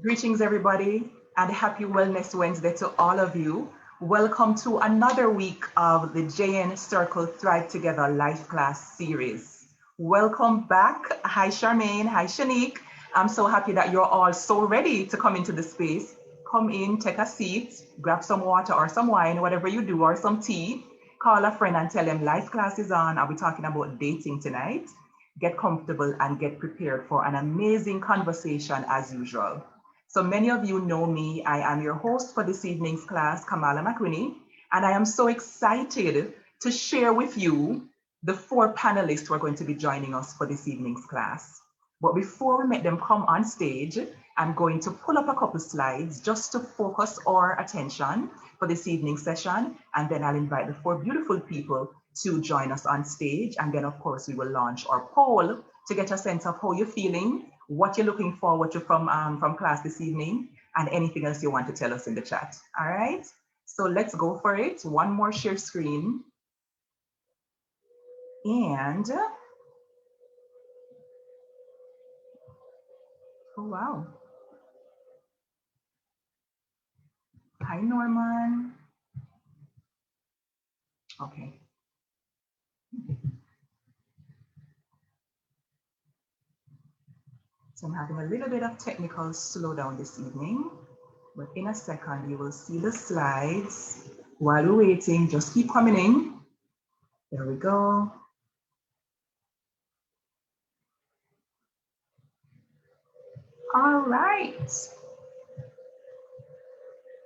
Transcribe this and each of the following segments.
Greetings, everybody, and happy Wellness Wednesday to all of you. Welcome to another week of the JN Circle Thrive Together Life Class Series. Welcome back. Hi, Charmaine. Hi, Shanique. I'm so happy that you're all so ready to come into the space. Come in, take a seat, grab some water or some wine, whatever you do, or some tea. Call a friend and tell them life class is on. I'll be talking about dating tonight. Get comfortable and get prepared for an amazing conversation as usual. So many of you know me. I am your host for this evening's class, Kamala McWhinney, and I am so excited to share with you the four panelists who are going to be joining us for this evening's class. But before we make them come on stage, I'm going to pull up a couple slides just to focus our attention for this evening's session, and then I'll invite the four beautiful people to join us on stage, and then of course we will launch our poll to get a sense of how you're feeling, what you're looking forward to from class this evening, and anything else you want to tell us in the chat. All right, so let's go for it. One more share screen. And, oh wow. Hi, Norman. Okay. So I'm having a little bit of technical slowdown this evening, but in a second you will see the slides. While we're waiting, just keep coming in. There we go. All right.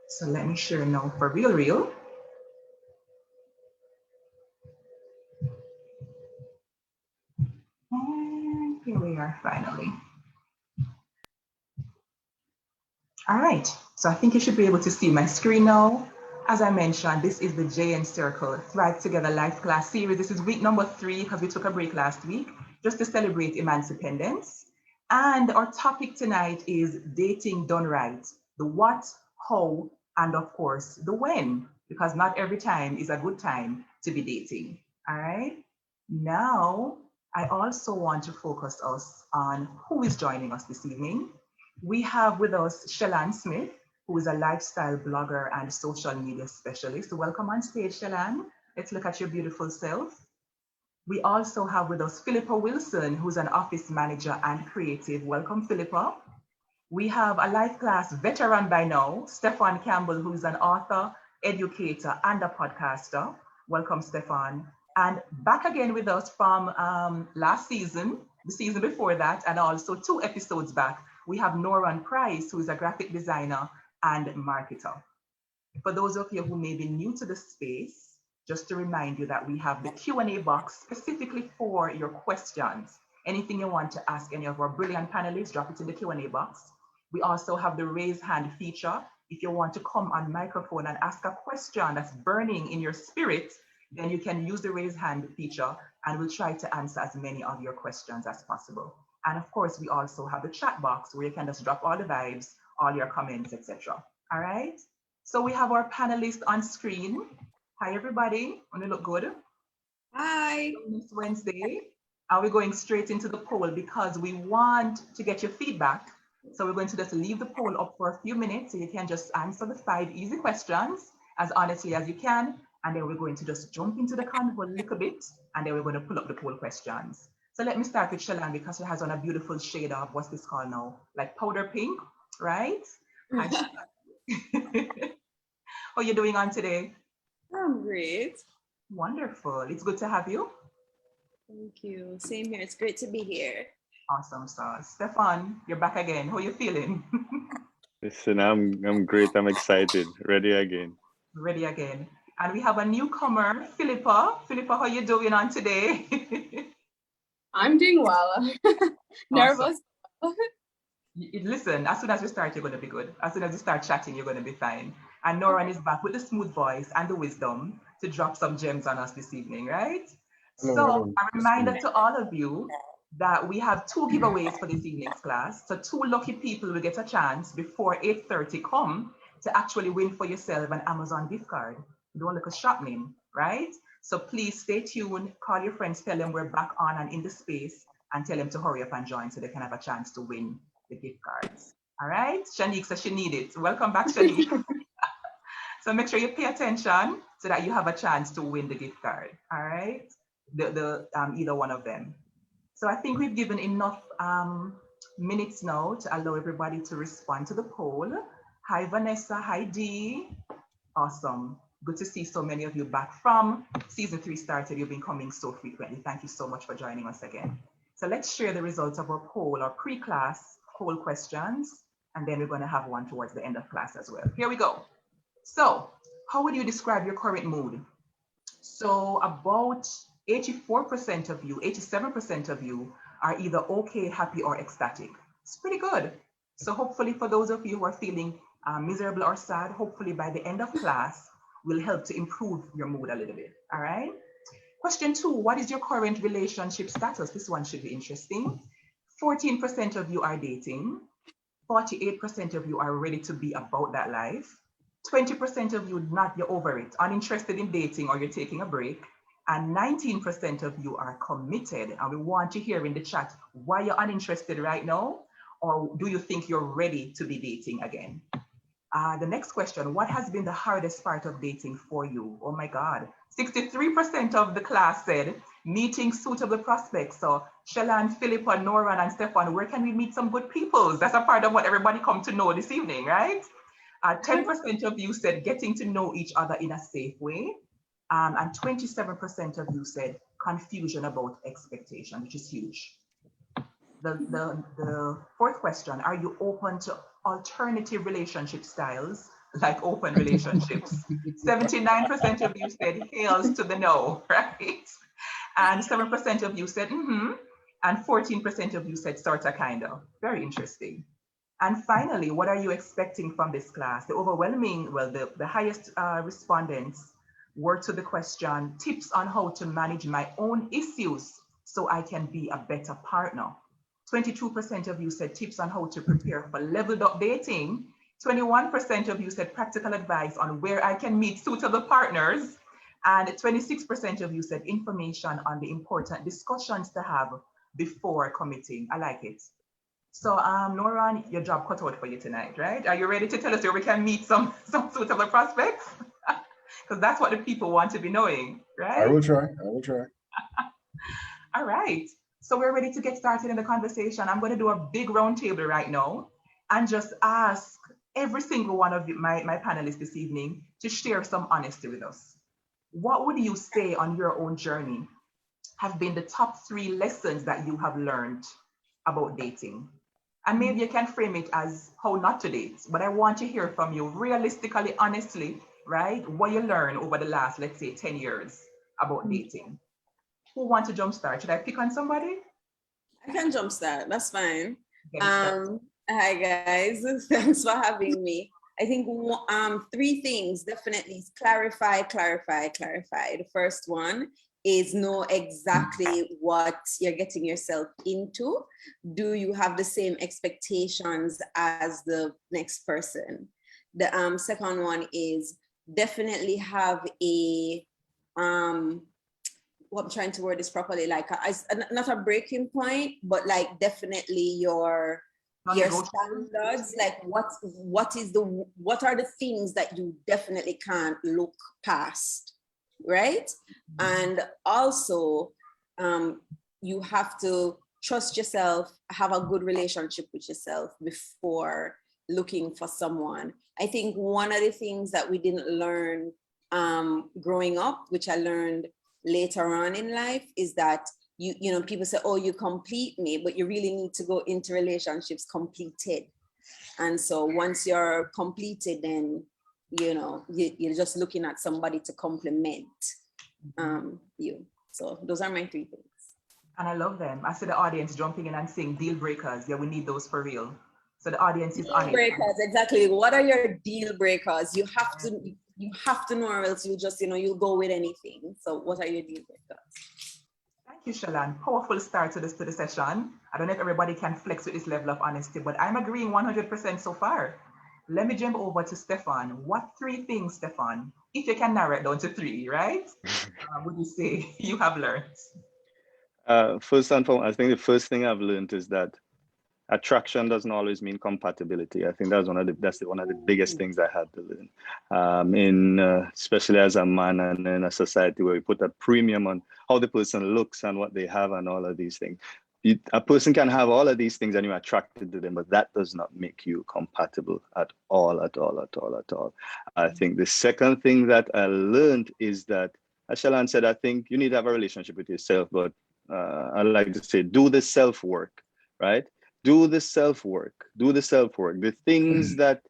So let me share now for real. And here we are finally. All right, so I think you should be able to see my screen now. As I mentioned, this is the JN Circle Thrive Together Life Class Series. This is week number 3 because we took a break last week just to celebrate emancipendence. And our topic tonight is dating done right. The what, how, and of course, the when, because not every time is a good time to be dating. All right. Now, I also want to focus us on who is joining us this evening. We have with us Shellan Smith, who is a lifestyle blogger and social media specialist. Welcome on stage, Shellan. Let's look at your beautiful self. We also have with us Philippa Wilson, who's an office manager and creative. Welcome, Philippa. We have a life class veteran by now, Stefan Campbell, who's an author, educator, and a podcaster. Welcome, Stefan. And back again with us from last season, the season before that, and also 2 episodes back, we have Noran Price, who is a graphic designer and marketer. For those of you who may be new to the space, just to remind you that we have the Q&A box specifically for your questions. Anything you want to ask any of our brilliant panelists, drop it in the Q&A box. We also have the raise hand feature. If you want to come on microphone and ask a question that's burning in your spirit, then you can use the raise hand feature and we'll try to answer as many of your questions as possible. And of course, we also have the chat box where you can just drop all the vibes, all your comments, etc. All right. So we have our panelists on screen. Hi, everybody. Want to look good? Hi. This Wednesday. Are we going straight into the poll because we want to get your feedback? So we're going to just leave the poll up for a few minutes so you can just answer the 5 easy questions as honestly as you can. And then we're going to just jump into the convo a little bit, and then we're going to pull up the poll questions. So let me start with Shellan because she has on a beautiful shade of, what's this called now? Like powder pink, right? How are you doing on today? I'm great. Wonderful. It's good to have you. Thank you. Same here. It's great to be here. Awesome sauce. Stefan, you're back again. How are you feeling? Listen, I'm great. I'm excited. Ready again. Ready again. And we have a newcomer, Philippa. Philippa, how you doing on today? I'm doing well. Nervous. Listen, as soon as we start, you're going to be good. As soon as you start chatting, you're going to be fine. And Noran is back with the smooth voice and the wisdom to drop some gems on us this evening, right? So a reminder to all of you that we have 2 giveaways for this evening's class. So 2 lucky people will get a chance before 8:30 come to actually win for yourself an Amazon gift card. Don't look a shop name, right? So please stay tuned, call your friends, tell them we're back on and in the space, and tell them to hurry up and join so they can have a chance to win the gift cards. All right, Shanique says she needs it. Welcome back, Shanique. So make sure you pay attention so that you have a chance to win the gift card. All right, either one of them. So I think we've given enough minutes now to allow everybody to respond to the poll. Hi, Vanessa. Hi, Dee. Awesome. Good to see so many of you back from season 3 started. You've been coming so frequently. Thank you so much for joining us again. So let's share the results of our poll, our pre-class poll questions, and then we're going to have one towards the end of class as well. Here we go. So how would you describe your current mood? So about 84% of you, 87% of you are either okay, happy, or ecstatic. It's pretty good. So hopefully for those of you who are feeling miserable or sad, hopefully by the end of class, will help to improve your mood a little bit, all right? Question 2, what is your current relationship status? This one should be interesting. 14% of you are dating. 48% of you are ready to be about that life. 20% of you, you're over it, uninterested in dating or you're taking a break. And 19% of you are committed. And we want to hear in the chat why you're uninterested right now, or do you think you're ready to be dating again? The next question, what has been the hardest part of dating for you? Oh my God, 63% of the class said meeting suitable prospects. So Shellan, Philippa, Noran, and Stefan, where can we meet some good people? That's a part of what everybody come to know this evening, right? 10% of you said getting to know each other in a safe way. And 27% of you said confusion about expectation, which is huge. The fourth question, are you open to alternative relationship styles like open relationships? 79% of you said hails to the no, right? And 7% of you said and 14% of you said sorta kinda. Very interesting. And finally, what are you expecting from this class? The overwhelming, well, the highest respondents were to the question, tips on how to manage my own issues so I can be a better partner. 22% of you said tips on how to prepare for leveled up dating. 21% of you said practical advice on where I can meet suitable partners. And 26% of you said information on the important discussions to have before committing. I like it. So Noran, your job cut out for you tonight, right? Are you ready to tell us where we can meet some suitable prospects? Because that's what the people want to be knowing, right? I will try. All right. So we're ready to get started in the conversation. I'm going to do a big round table right now and just ask every single one of my panelists this evening to share some honesty with us. What would you say on your own journey have been the top 3 lessons that you have learned about dating? And maybe you can frame it as how not to date, but I want to hear from you realistically, honestly, right? What you learned over the last, let's say, 10 years about dating. Who wants to jumpstart? Should I pick on somebody? I can jumpstart. That's fine. Hi guys. Thanks for having me. I think 3 things definitely is clarify. The first one is know exactly what you're getting yourself into. Do you have the same expectations as the next person? The second one is definitely have a I'm trying to word this properly, like not a breaking point, but like definitely your standards, like what are the things that you definitely can't look past, right? And also you have to trust yourself, have a good relationship with yourself before looking for someone. I think one of the things that we didn't learn growing up, which I learned later on in life, is that you know, people say, oh, you complete me, but you really need to go into relationships completed. And so once you're completed, then you know you're just looking at somebody to complement you. So those are my 3 things. And I love them. I see the audience jumping in and saying deal breakers. Yeah, we need those for real. So the audience is on it. Deal breakers, exactly. What are your deal breakers? You have to know, or else you just, you know, you'll go with anything. So what are your deal breakers? Thank you, Shellan. Powerful start to the session. I don't know if everybody can flex with this level of honesty, but I'm agreeing 100% so far. Let me jump over to Stefan. What 3 things, Stefan, if you can narrow it down to 3, right? Would you say you have learned? First and foremost, I think the first thing I've learned is that attraction doesn't always mean compatibility. I think that's one of the biggest things I had to learn, especially as a man and in a society where we put a premium on how the person looks and what they have and all of these things. A person can have all of these things and you're attracted to them, but that does not make you compatible at all. I think the second thing that I learned is that, as Shalon said, I think you need to have a relationship with yourself, but I like to say, do the self-work, right? Do the self-work, the things that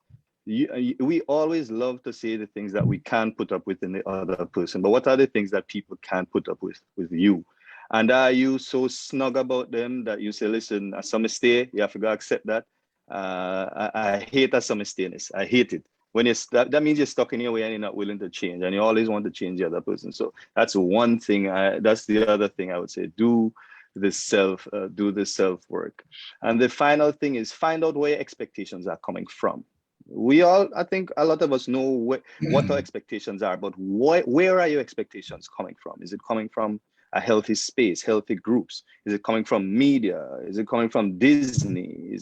we always love to say the things that we can't put up with in the other person, but what are the things that people can't put up with you? And are you so snug about them that you say, listen, as some stay, you have to go accept that. I hate as some stayness. I hate it. When that means you're stuck in your way and you're not willing to change, and you always want to change the other person. So that's one thing. That's the other thing I would say. Do the self-work. And the final thing is find out where your expectations are coming from. I think a lot of us know what our expectations are, but where are your expectations coming from? Is it coming from a healthy space, healthy groups? Is it coming from media? Is it coming from Disney?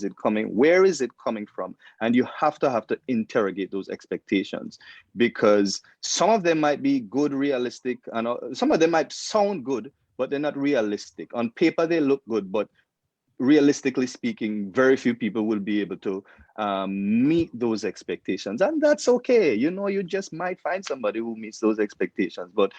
Where is it coming from? And you have to interrogate those expectations, because some of them might be good, realistic, and some of them might sound good, but they're not realistic. On paper, they look good, but realistically speaking, very few people will be able to meet those expectations. And that's okay. You just might find somebody who meets those expectations. But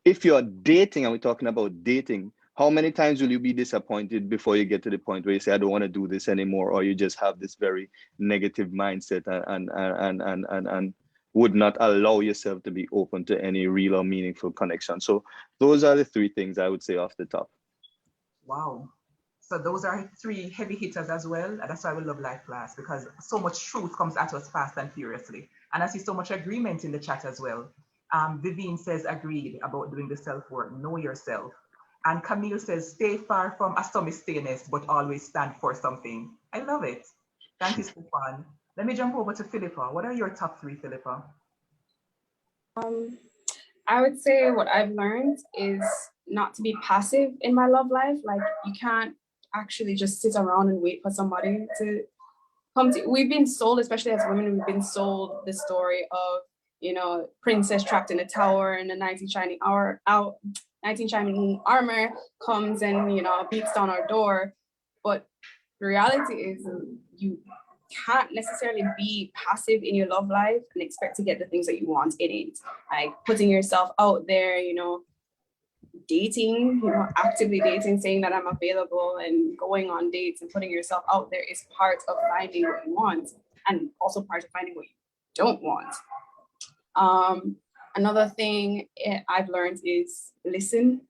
if you're dating, and we're talking about dating, how many times will you be disappointed before you get to the point where you say, I don't want to do this anymore, or you just have this very negative mindset and would not allow yourself to be open to any real or meaningful connection? So those are the three things I would say off the top. Wow. So those are three heavy hitters as well. And that's why we love Life Class, because so much truth comes at us fast and furiously. And I see so much agreement in the chat as well. Vivian says, agreed about doing the self-work, know yourself. And Camille says, stay far from assumistayness, but always stand for something. I love it. Thank you, Stefan. Let me jump over to Philippa. What are your top three, Philippa? I would say what I've learned is not to be passive in my love life. Like, you can't actually just sit around and wait for somebody to come to. We've been sold, especially as women, we've been sold the story of, princess trapped in a tower and a knight in shining armor comes and, beats down our door. But the reality is you can't necessarily be passive in your love life and expect to get the things that you want in it. Like putting yourself out there, dating, actively dating, saying that I'm available and going on dates and putting yourself out there is part of finding what you want, and also part of finding what you don't want. Another thing I've learned is listen,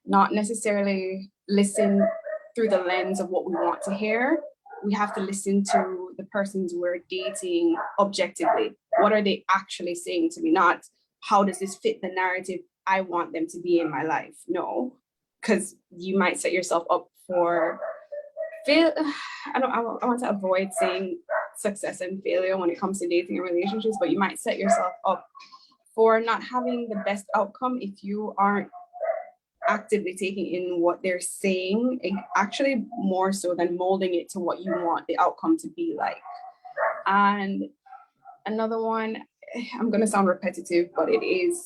not necessarily listen through the lens of what we want to hear. We have to listen to the persons we're dating objectively. What are they actually saying to me? Not how does this fit the narrative I want them to be in my life? No, because you might set yourself up for fail. I want to avoid saying success and failure when it comes to dating and relationships, but you might set yourself up for not having the best outcome if you aren't actively taking in what they're saying, actually more so than molding it to what you want the outcome to be like. And another one, I'm going to sound repetitive, but it is,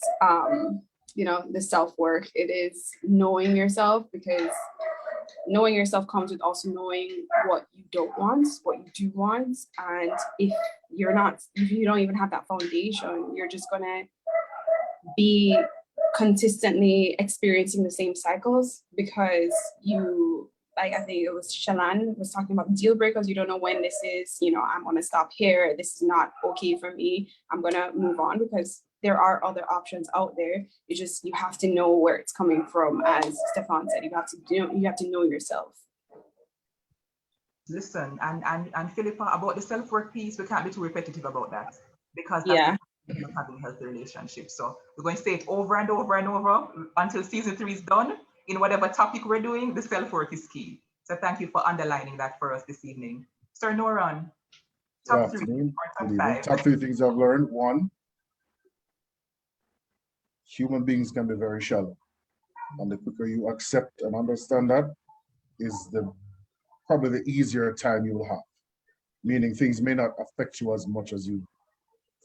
the self-work. It is knowing yourself, because knowing yourself comes with also knowing what you don't want, what you do want. And if you don't even have that foundation, you're just going to be consistently experiencing the same cycles, because I think it was Shalan was talking about deal breakers. You don't know when this is, I'm going to stop here. This is not okay for me. I'm going to move on, because there are other options out there. You have to know where it's coming from. As Stefan said, you have to know yourself. Listen, and Philippa, about the self-work piece, we can't be too repetitive about that, because that's having healthy relationships. So we're going to say it over and over and over until season 3 is done. In whatever topic we're doing, the self-work is key. So thank you for underlining that for us this evening. Sir Noran, top 3 or top 5? Top 3 things I've learned. 1, human beings can be very shallow. And the quicker you accept and understand that, is the probably the easier time you will have. Meaning things may not affect you as much as you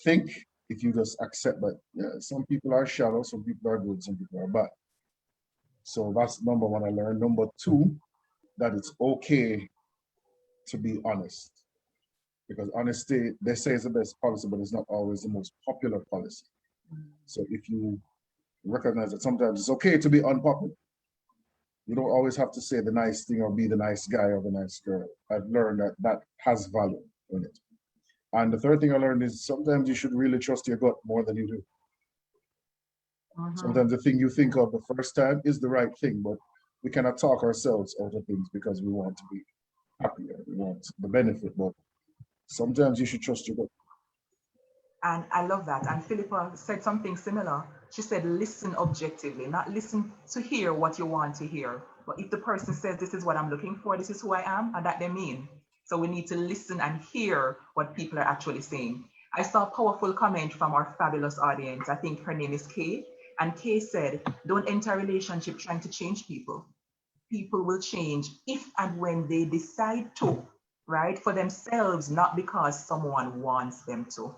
think if you just accept that, yeah, some people are shallow, some people are good, some people are bad. So that's number one I learned. Number two, that it's okay to be honest. Because honesty, they say is the best policy, but it's not always the most popular policy. So if you recognize that sometimes it's okay to be unpopular, you don't always have to say the nice thing or be the nice guy or the nice girl. I've learned that that has value in it. And the third thing I learned is sometimes you should really trust your gut more than you do. Sometimes the thing you think of the first time is the right thing, but we cannot talk ourselves out of things because we want to be happier, we want the benefit, but sometimes you should trust your gut. And I love that. And Philippa said something similar. She said, listen objectively, not listen to hear what you want to hear. But if the person says, this is what I'm looking for, this is who I am, and that they mean. So we need to listen and hear what people are actually saying. I saw a powerful comment from our fabulous audience. I think her name is Kay. And Kay said, don't enter a relationship trying to change people. People will change if and when they decide to, right? For themselves, not because someone wants them to.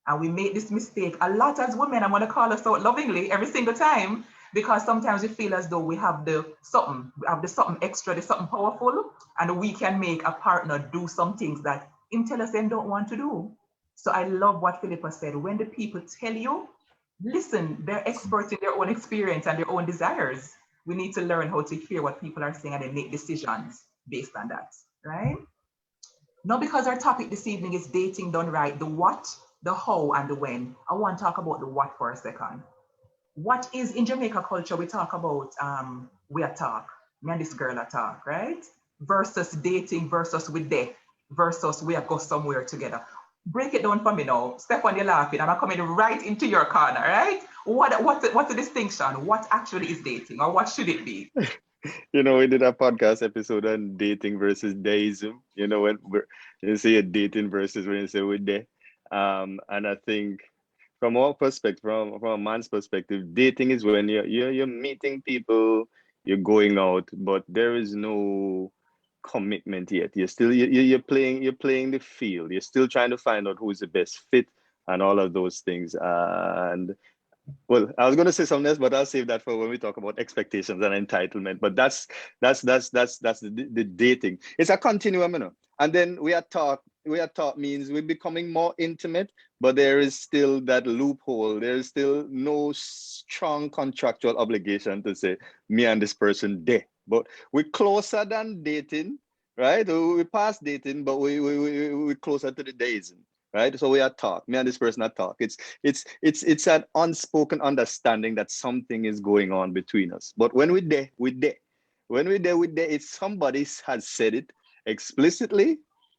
And we make this mistake a lot as women. I'm going to call us out lovingly every single time, because sometimes we feel as though we have the something extra, the something powerful, and we can make a partner do some things that him tell us they don't want to do. So I love what Philippa said. When the people tell you, listen, they're experts in their own experience and their own desires. We need to learn how to hear what people are saying and then make decisions based on that, right? Now, because our topic this evening is dating done right, the what, the how, and the when, I want to talk about the what for a second. What is, in Jamaica culture, we talk about we are talk, me and this girl are talk, right? Versus dating, versus with they, versus we are go somewhere together. Break it down for me now. Stefan, you're laughing, and I'm coming right into your corner, right? What's the distinction? What actually is dating, or what should it be? You know, we did a podcast episode on dating versus deism. You know, when you say a dating versus when you say with they. And I think from our perspective, from a man's perspective, dating is when you're meeting people, you're going out, but there is no commitment yet. You're playing the field. You're still trying to find out who's the best fit and all of those things. And well, I was going to say something else, but I'll save that for when we talk about expectations and entitlement. But that's the dating. It's a continuum, you know. And then we are taught means we're becoming more intimate, but there is still that loophole. There is still no strong contractual obligation to say me and this person there. But we're closer than dating, right? We past dating, but we're closer to the deism. Right, so we are talk. Me and this person are talk. It's an unspoken understanding that something is going on between us. But when we're there, it's somebody has said it explicitly,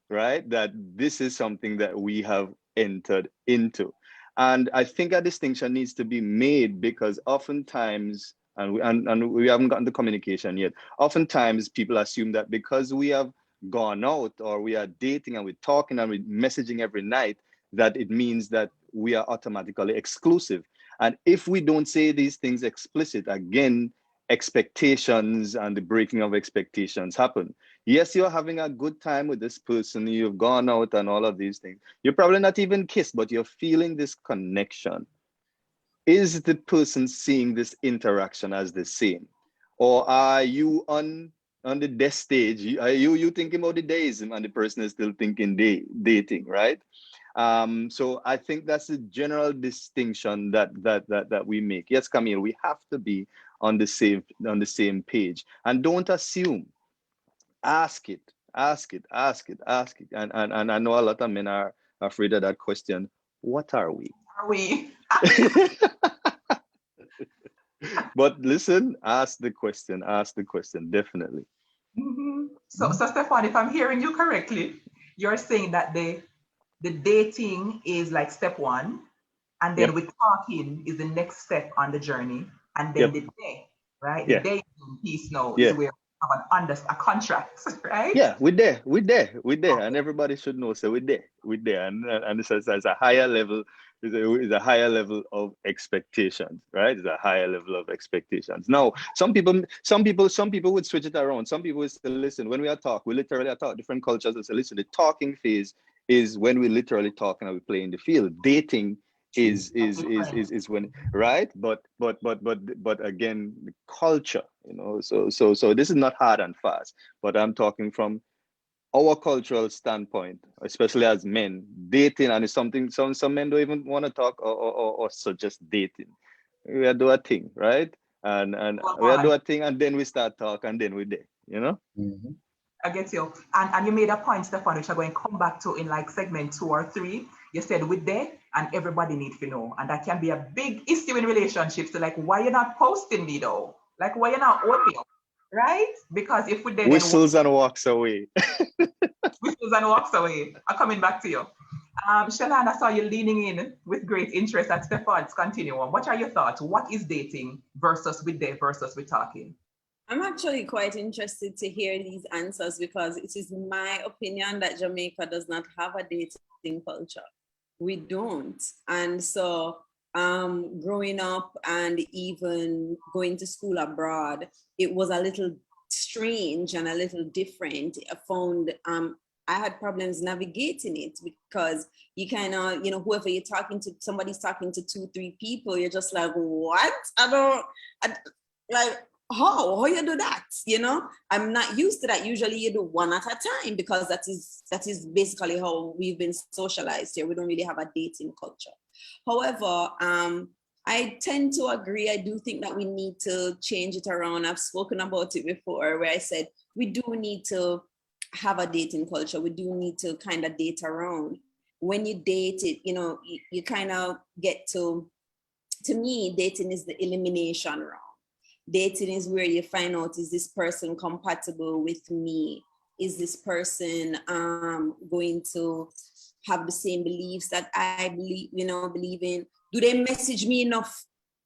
right? That this is something that we have entered into, and I think a distinction needs to be made because oftentimes, and we haven't gotten the communication yet. Oftentimes, people assume that because we have gone out or we are dating and we're talking and we're messaging every night, that it means that we are automatically exclusive. And if we don't say these things explicit, again, expectations and the breaking of expectations happen. Yes, you're having a good time with this person, you've gone out and all of these things. You're probably not even kissed, but you're feeling this connection. Is the person seeing this interaction as the same? Or are you on the death stage? Are you thinking about the deism and the person is still thinking dating, right? So I think that's a general distinction that we make. Yes, Camille, we have to be on the same page, and don't assume. Ask it. And I know a lot of men are afraid of that question. What are we? Are we? But listen, ask the question, definitely. Mm-hmm. So Stefan, if I'm hearing you correctly, you're saying that the dating is like step one, and then with talking is the next step on the journey, and then the day, right? The dating piece now is where we have a contract, right? Yeah, we're there, Okay. and everybody should know. So we're there, and this is a higher level. is a higher level of expectations, right? It's a higher level of expectations. Now, some people would switch it around. Some people would say, listen, when we literally talk different cultures and say, listen, the talking phase is when we literally talk and we play in the field. Dating is when, right? But again, the culture, so this is not hard and fast, but I'm talking from our cultural standpoint, especially as men, dating, and it's something some men don't even want to talk or suggest dating. We do a thing, right? And we do a thing, and then we start talk, and then we there, Mm-hmm. I get you. And you made a point, Stefan, which I'm going to come back to in like segment 2 or 3. You said with there, and everybody needs to know. And that can be a big issue in relationships. So like, why you're not posting me though? Like, why you're not on me? Right? Because if we did, whistles and walks away. Whistles and walks away. I'm coming back to you. Shalana, I saw you leaning in with great interest at Stefan's continuum. What are your thoughts? What is dating versus with there versus with talking? I'm actually quite interested to hear these answers because it is my opinion that Jamaica does not have a dating culture. We don't. And so growing up and even going to school abroad, it was a little strange and a little different. I found I had problems navigating it because you kind of, whoever you're talking to, somebody's talking to 2-3 people, you're just like, what? How you do that? I'm not used to that. Usually you do one at a time because that is basically how we've been socialized here. We don't really have a dating culture. However, I tend to agree. I do think that we need to change it around. I've spoken about it before where I said we do need to have a dating culture. We do need to kind of date around. When you date it, you kind of get to me, dating is the elimination round. Dating is where you find out, is this person compatible with me? Is this person going to have the same beliefs that I believe in? Do they message me enough?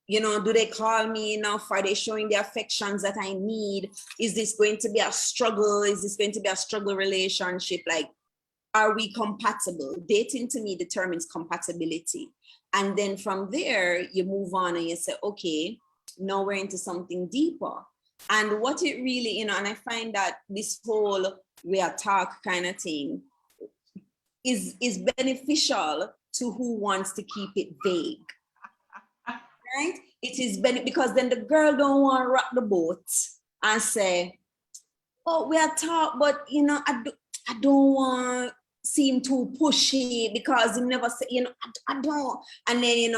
Do they call me enough? Are they showing the affections that I need? Is this going to be a struggle? Is this going to be a struggle relationship? Like, are we compatible? Dating to me determines compatibility. And then from there, you move on and you say, okay, now we're into something deeper. And what it really, and I find that this whole we are talk kind of thing is beneficial to who wants to keep it vague. Right? It is because then the girl don't want to rock the boat and say, oh, we are talk, but I don't want to seem too pushy because you never say, I don't. And then,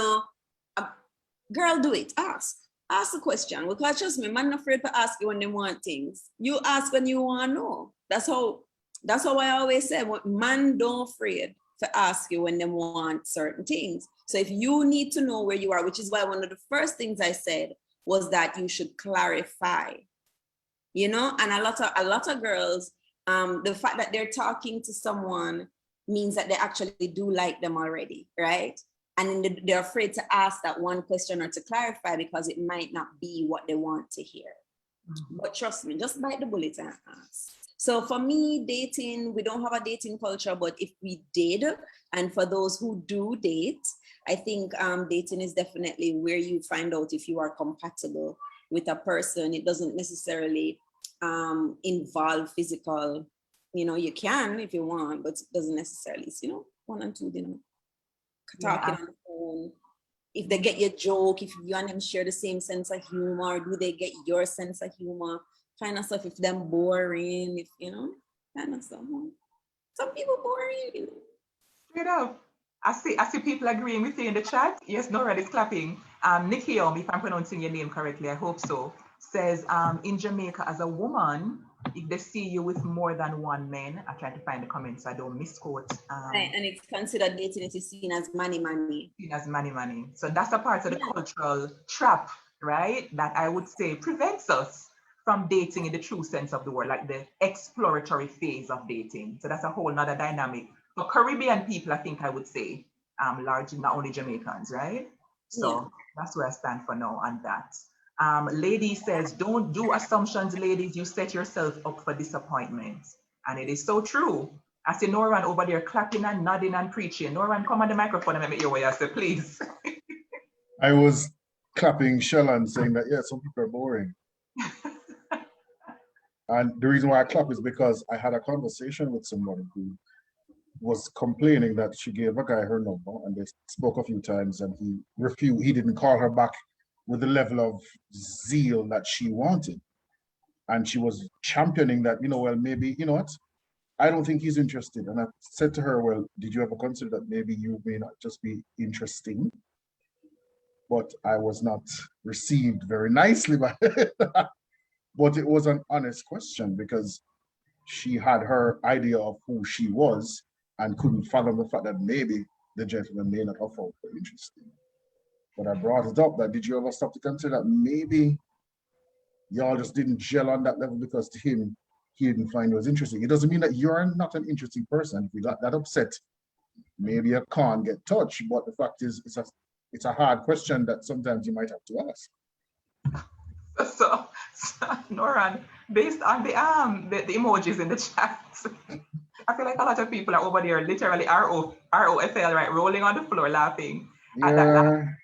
girl, do it. Ask the question, because trust me, man, not afraid to ask you when they want things. You ask when you want to know. That's how I always say, man, don't afraid to ask you when they want certain things. So if you need to know where you are, which is why one of the first things I said was that you should clarify, and a lot of girls, the fact that they're talking to someone means that they actually do like them already, right? And then they're afraid to ask that one question or to clarify because it might not be what they want to hear. Mm-hmm. But trust me, just bite the bullet and ask. So for me, dating, we don't have a dating culture, but if we did, and for those who do date, I think dating is definitely where you find out if you are compatible with a person. It doesn't necessarily involve physical, you can if you want, but it doesn't necessarily, 1 and 2, talking on the phone. If they get your joke, if you and them share the same sense of humor, do they get your sense of humor? Kind of stuff. If them boring, if kind of stuff. Some people boring. Straight up. I see people agreeing with you in the chat. Yes, Nora is clapping. Nikki, if I'm pronouncing your name correctly, I hope so, says in Jamaica, as a woman, if they see you with more than one man, I try to find the comments so I don't misquote. Right, and it's considered dating, it is seen as money. Seen as money. So that's a part of the cultural trap, right? That I would say prevents us from dating in the true sense of the word, like the exploratory phase of dating. So that's a whole nother dynamic. For Caribbean people, I think I would say largely, not only Jamaicans, right? So that's where I stand for now on that. Lady says, don't do assumptions, ladies. You set yourself up for disappointment. And it is so true. I see Noran over there clapping and nodding and preaching. Noran, come on the microphone and let me hear what you say, please. I was clapping Shellan saying that, yeah, some people are boring. And the reason why I clap is because I had a conversation with somebody who was complaining that she gave a guy her number and they spoke a few times and he refused. He didn't call her back with the level of zeal that she wanted. And she was championing that, you know, well, maybe, you know what? I don't think he's interested. And I said to her, well, did you ever consider that maybe you may not just be interesting? But I was not received very nicely by it. But it was an honest question because she had her idea of who she was and couldn't fathom the fact that maybe the gentleman may not have found her interesting. But I brought it up that did you ever stop to consider that maybe y'all just didn't gel on that level because to him, he didn't find it was interesting. It doesn't mean that you're not an interesting person. If you got that upset, maybe you can't get touched. But the fact is, it's a hard question that sometimes you might have to ask. So Noran, based on the emojis in the chat, I feel like a lot of people are over there literally ROFL, right, rolling on the floor laughing at that.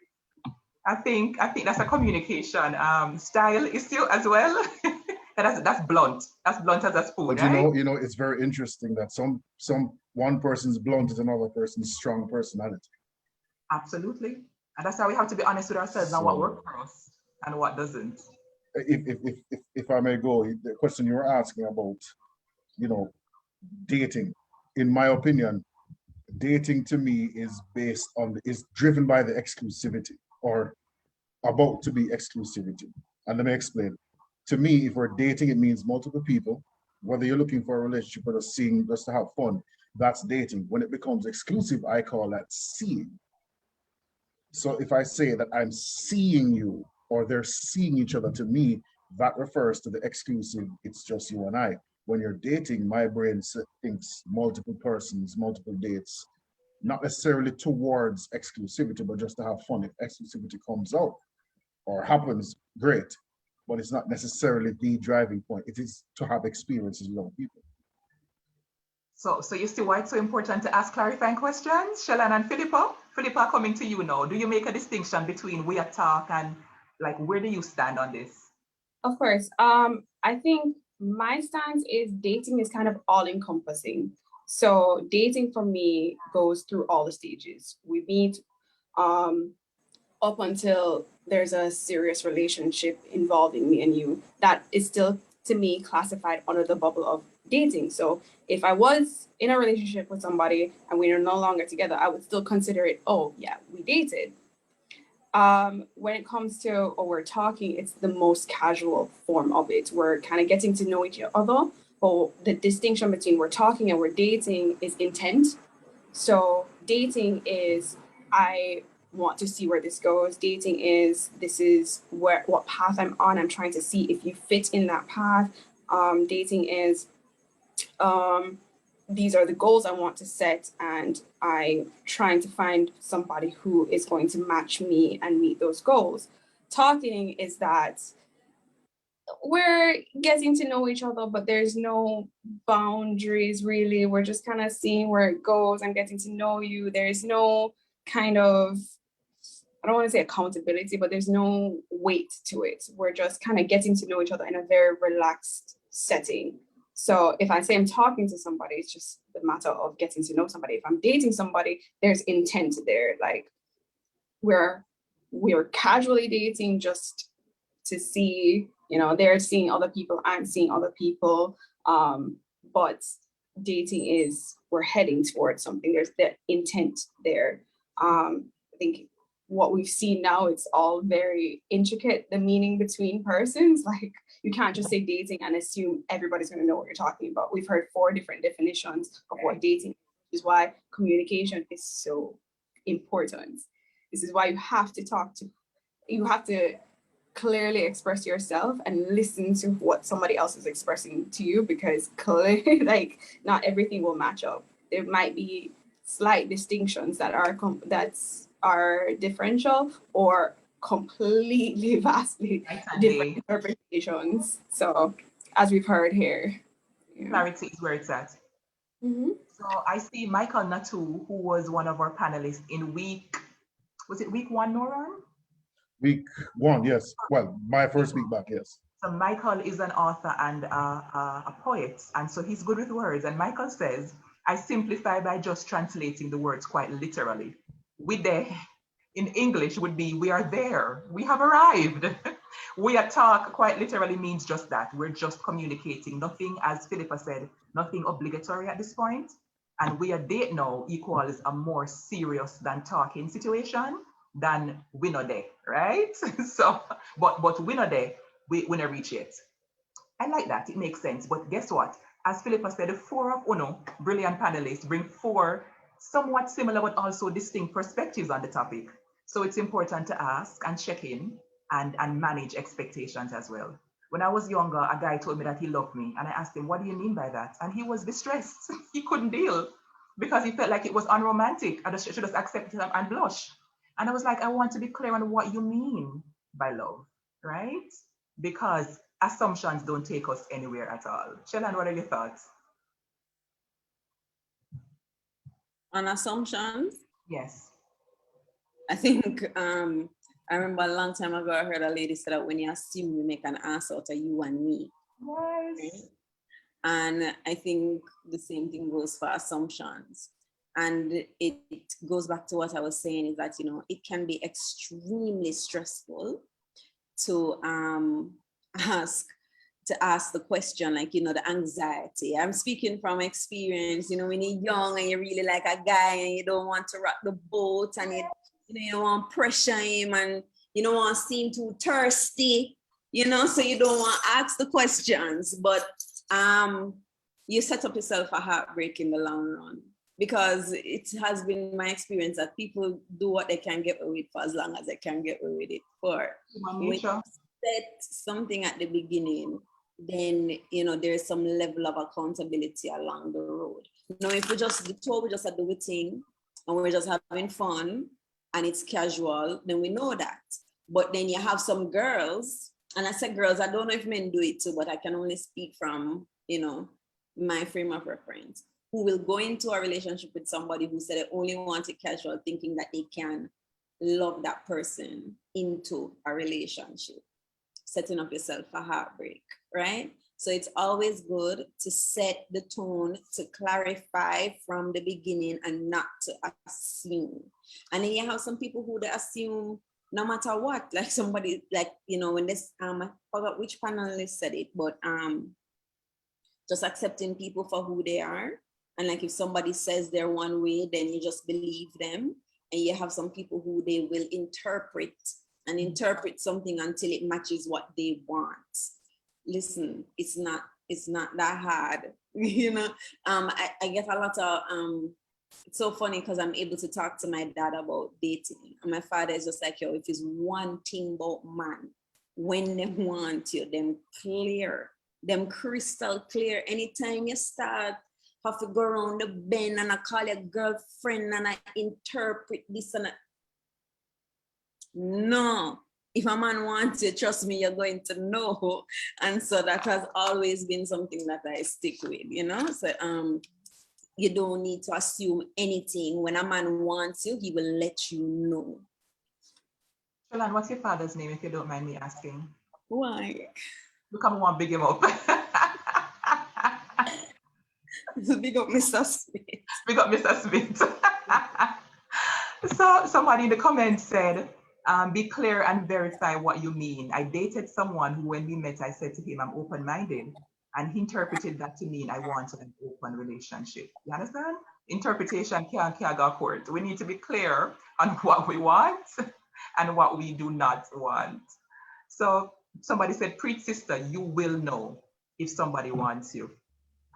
I think that's a communication style issue as well. That's blunt. That's blunt as a spoon. But right? you know, it's very interesting that one person's blunt is another person's strong personality. Absolutely, and that's how we have to be honest with ourselves on what works for us and what doesn't. If I may go, the question you were asking about, you know, dating, in my opinion, dating to me is driven by the exclusivity or about to be exclusivity. And let me explain. To me, if we're dating, it means multiple people. Whether you're looking for a relationship or just seeing just to have fun, that's dating. When it becomes exclusive, I call that seeing. So if I say that I'm seeing you or they're seeing each other, to me, that refers to the exclusive, it's just you and I. When you're dating, my brain thinks multiple persons, multiple dates, not necessarily towards exclusivity, but just to have fun. If exclusivity comes out or happens, great. But it's not necessarily the driving point. It is to have experiences with other people. So you see why it's so important to ask clarifying questions? Shellan and Philippa? Philippa, coming to you now. Do you make a distinction between we are talk and like where do you stand on this? Of course. I think my stance is dating is kind of all encompassing. So dating for me goes through all the stages. We meet up until there's a serious relationship involving me and you. That is still, to me, classified under the bubble of dating. So if I was in a relationship with somebody and we are no longer together, I would still consider it, oh yeah, we dated. When it comes to, or we're talking, it's the most casual form of it. We're kind of getting to know each other, but the distinction between we're talking and we're dating is intent. So dating is, I want to see where this goes. Dating is, this is what path I'm on. I'm trying to see if you fit in that path. Dating is, these are the goals I want to set, and I'm trying to find somebody who is going to match me and meet those goals. Talking is that we're getting to know each other, but there's no boundaries really. We're just kind of seeing where it goes. I'm getting to know you. There's no kind of, I don't want to say accountability, but there's no weight to it. We're just kind of getting to know each other in a very relaxed setting. So if I say I'm talking to somebody, it's just the matter of getting to know somebody. If I'm dating somebody, there's intent there. Like we're casually dating just to see, you know, they're seeing other people, I'm seeing other people. But dating is, we're heading towards something. There's the intent there. I think what we've seen now, it's all very intricate, the meaning between persons. Like you can't just say dating and assume everybody's going to know what you're talking about. We've heard 4 different definitions of what dating is, which is why communication is so important. This is why you have to clearly express yourself and listen to what somebody else is expressing to you, because clearly, like, not everything will match up. There might be slight distinctions that are differential or completely vastly different interpretations. So as we've heard here, clarity is where it's at. Mm-hmm. So I see Michael Natu, who was one of our panelists in was it week 1, Noran? Week 1, yes. Well, my first week back, yes. So Michael is an author and a poet, and so he's good with words. And Michael says, I simplify by just translating the words quite literally. We there in English would be, we are there, we have arrived. We are talk quite literally means just that. We're just communicating. Nothing, as Philippa said, nothing obligatory at this point. And we are date now equals a more serious than talking situation than we know there, right? So, but we know there, we not reach it. I like that, it makes sense. But guess what? As Philippa said, the 4 of Uno, brilliant panelists, bring 4 somewhat similar but also distinct perspectives on the topic. So it's important to ask and check in and manage expectations as well. When I was younger, a guy told me that he loved me, and I asked him, what do you mean by that? And he was distressed. He couldn't deal because he felt like it was unromantic. I should just accept it and blush. And I was like, I want to be clear on what you mean by love, right? Because assumptions don't take us anywhere at all. Shellan, what are your thoughts? On assumptions? Yes. I think I remember a long time ago I heard a lady say that when you assume, you make an ass out of you and me. Yes. Right? And I think the same thing goes for assumptions. And it goes back to what I was saying, is that, you know, it can be extremely stressful to ask the question, like, you know, the anxiety. I'm speaking from experience, you know, when you're young and you really like a guy and you don't want to rock the boat and you don't want to pressure him and you don't want to seem too thirsty, you know, so you don't want to ask the questions, but you set up yourself a heartbreak in the long run, because it has been my experience that people do what they can get away with for as long as they can get away with it for. When you set something at the beginning, then, you know, there's some level of accountability along the road. Now, if we just do a thing and we're just having fun and it's casual, then we know that. But then you have some girls, and I say girls, I don't know if men do it too, but I can only speak from, you know, my frame of reference, who will go into a relationship with somebody who said they only want it casual, thinking that they can love that person into a relationship, setting up yourself for heartbreak, right? So it's always good to set the tone, to clarify from the beginning and not to assume. And then you have some people who they assume no matter what, like somebody, like, you know, when this, I forgot which panelist said it, but just accepting people for who they are. And like if somebody says they're one way, then you just believe them. And you have some people who they will interpret something until it matches what they want. Listen, it's not that hard. You know, I get a lot of it's so funny because I'm able to talk to my dad about dating. And my father is just like, yo, if it's one thing about man, when they want you, them crystal clear. Anytime you start have to go around the bend and I call your girlfriend and I interpret this and that. No, if a man wants you, trust me, you're going to know. And so that has always been something that I stick with, you know? So you don't need to assume anything. When a man wants you, he will let you know. Shellan, what's your father's name, if you don't mind me asking? Why? Look, I want to big him up. Big up Mr. Smith. Big up Mr. Smith. So somebody in the comments said, be clear and verify what you mean. I dated someone who, when we met, I said to him, I'm open-minded. And he interpreted that to mean I wanted an open relationship. You understand? Interpretation can't go court. We need to be clear on what we want and what we do not want. So somebody said, preach sister, you will know if somebody wants you.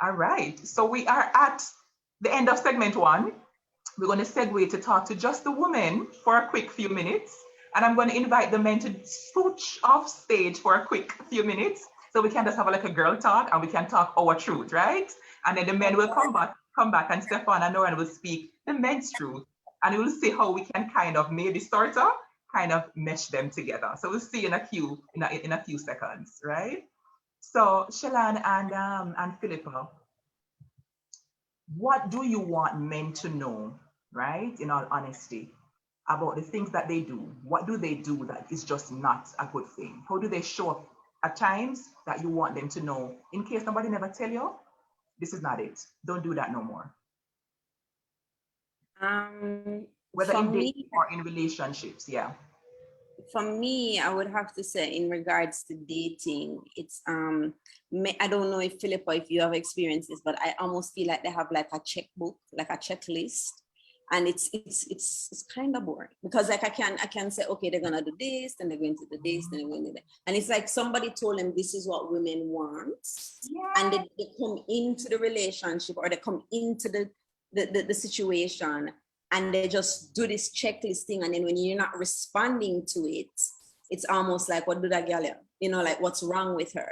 All right, so we are at the end of segment 1. We're going to segue to talk to just the women for a quick few minutes. And I'm going to invite the men to switch off stage for a quick few minutes. So we can just have like a girl talk and we can talk our truth, right? And then the men will come back and Stefan and Noran will speak the men's truth. And we'll see how we can kind of maybe sort of kind of mesh them together. So we'll see in a few seconds, right? So Shellan and Philippa, what do you want men to know, right? In all honesty, about the things that they do. What do they do that is just not a good thing? How do they show up at times that you want them to know? In case nobody never tell you, this is not it. Don't do that no more. Whether For in dating me, or in relationships, yeah. for me, I would have to say in regards to dating, it's I don't know if Philippa, if you have experienced this, but I almost feel like they have like a checkbook, like a checklist, and it's kind of boring because like I can say, okay, they're gonna do this, then they're going to do this, then they're going to do that, and it's like somebody told them this is what women want, and they come into the relationship or they come into the situation, and they just do this checklist thing, and then when you're not responding to it, it's almost like, what do that girl, you know, like what's wrong with her?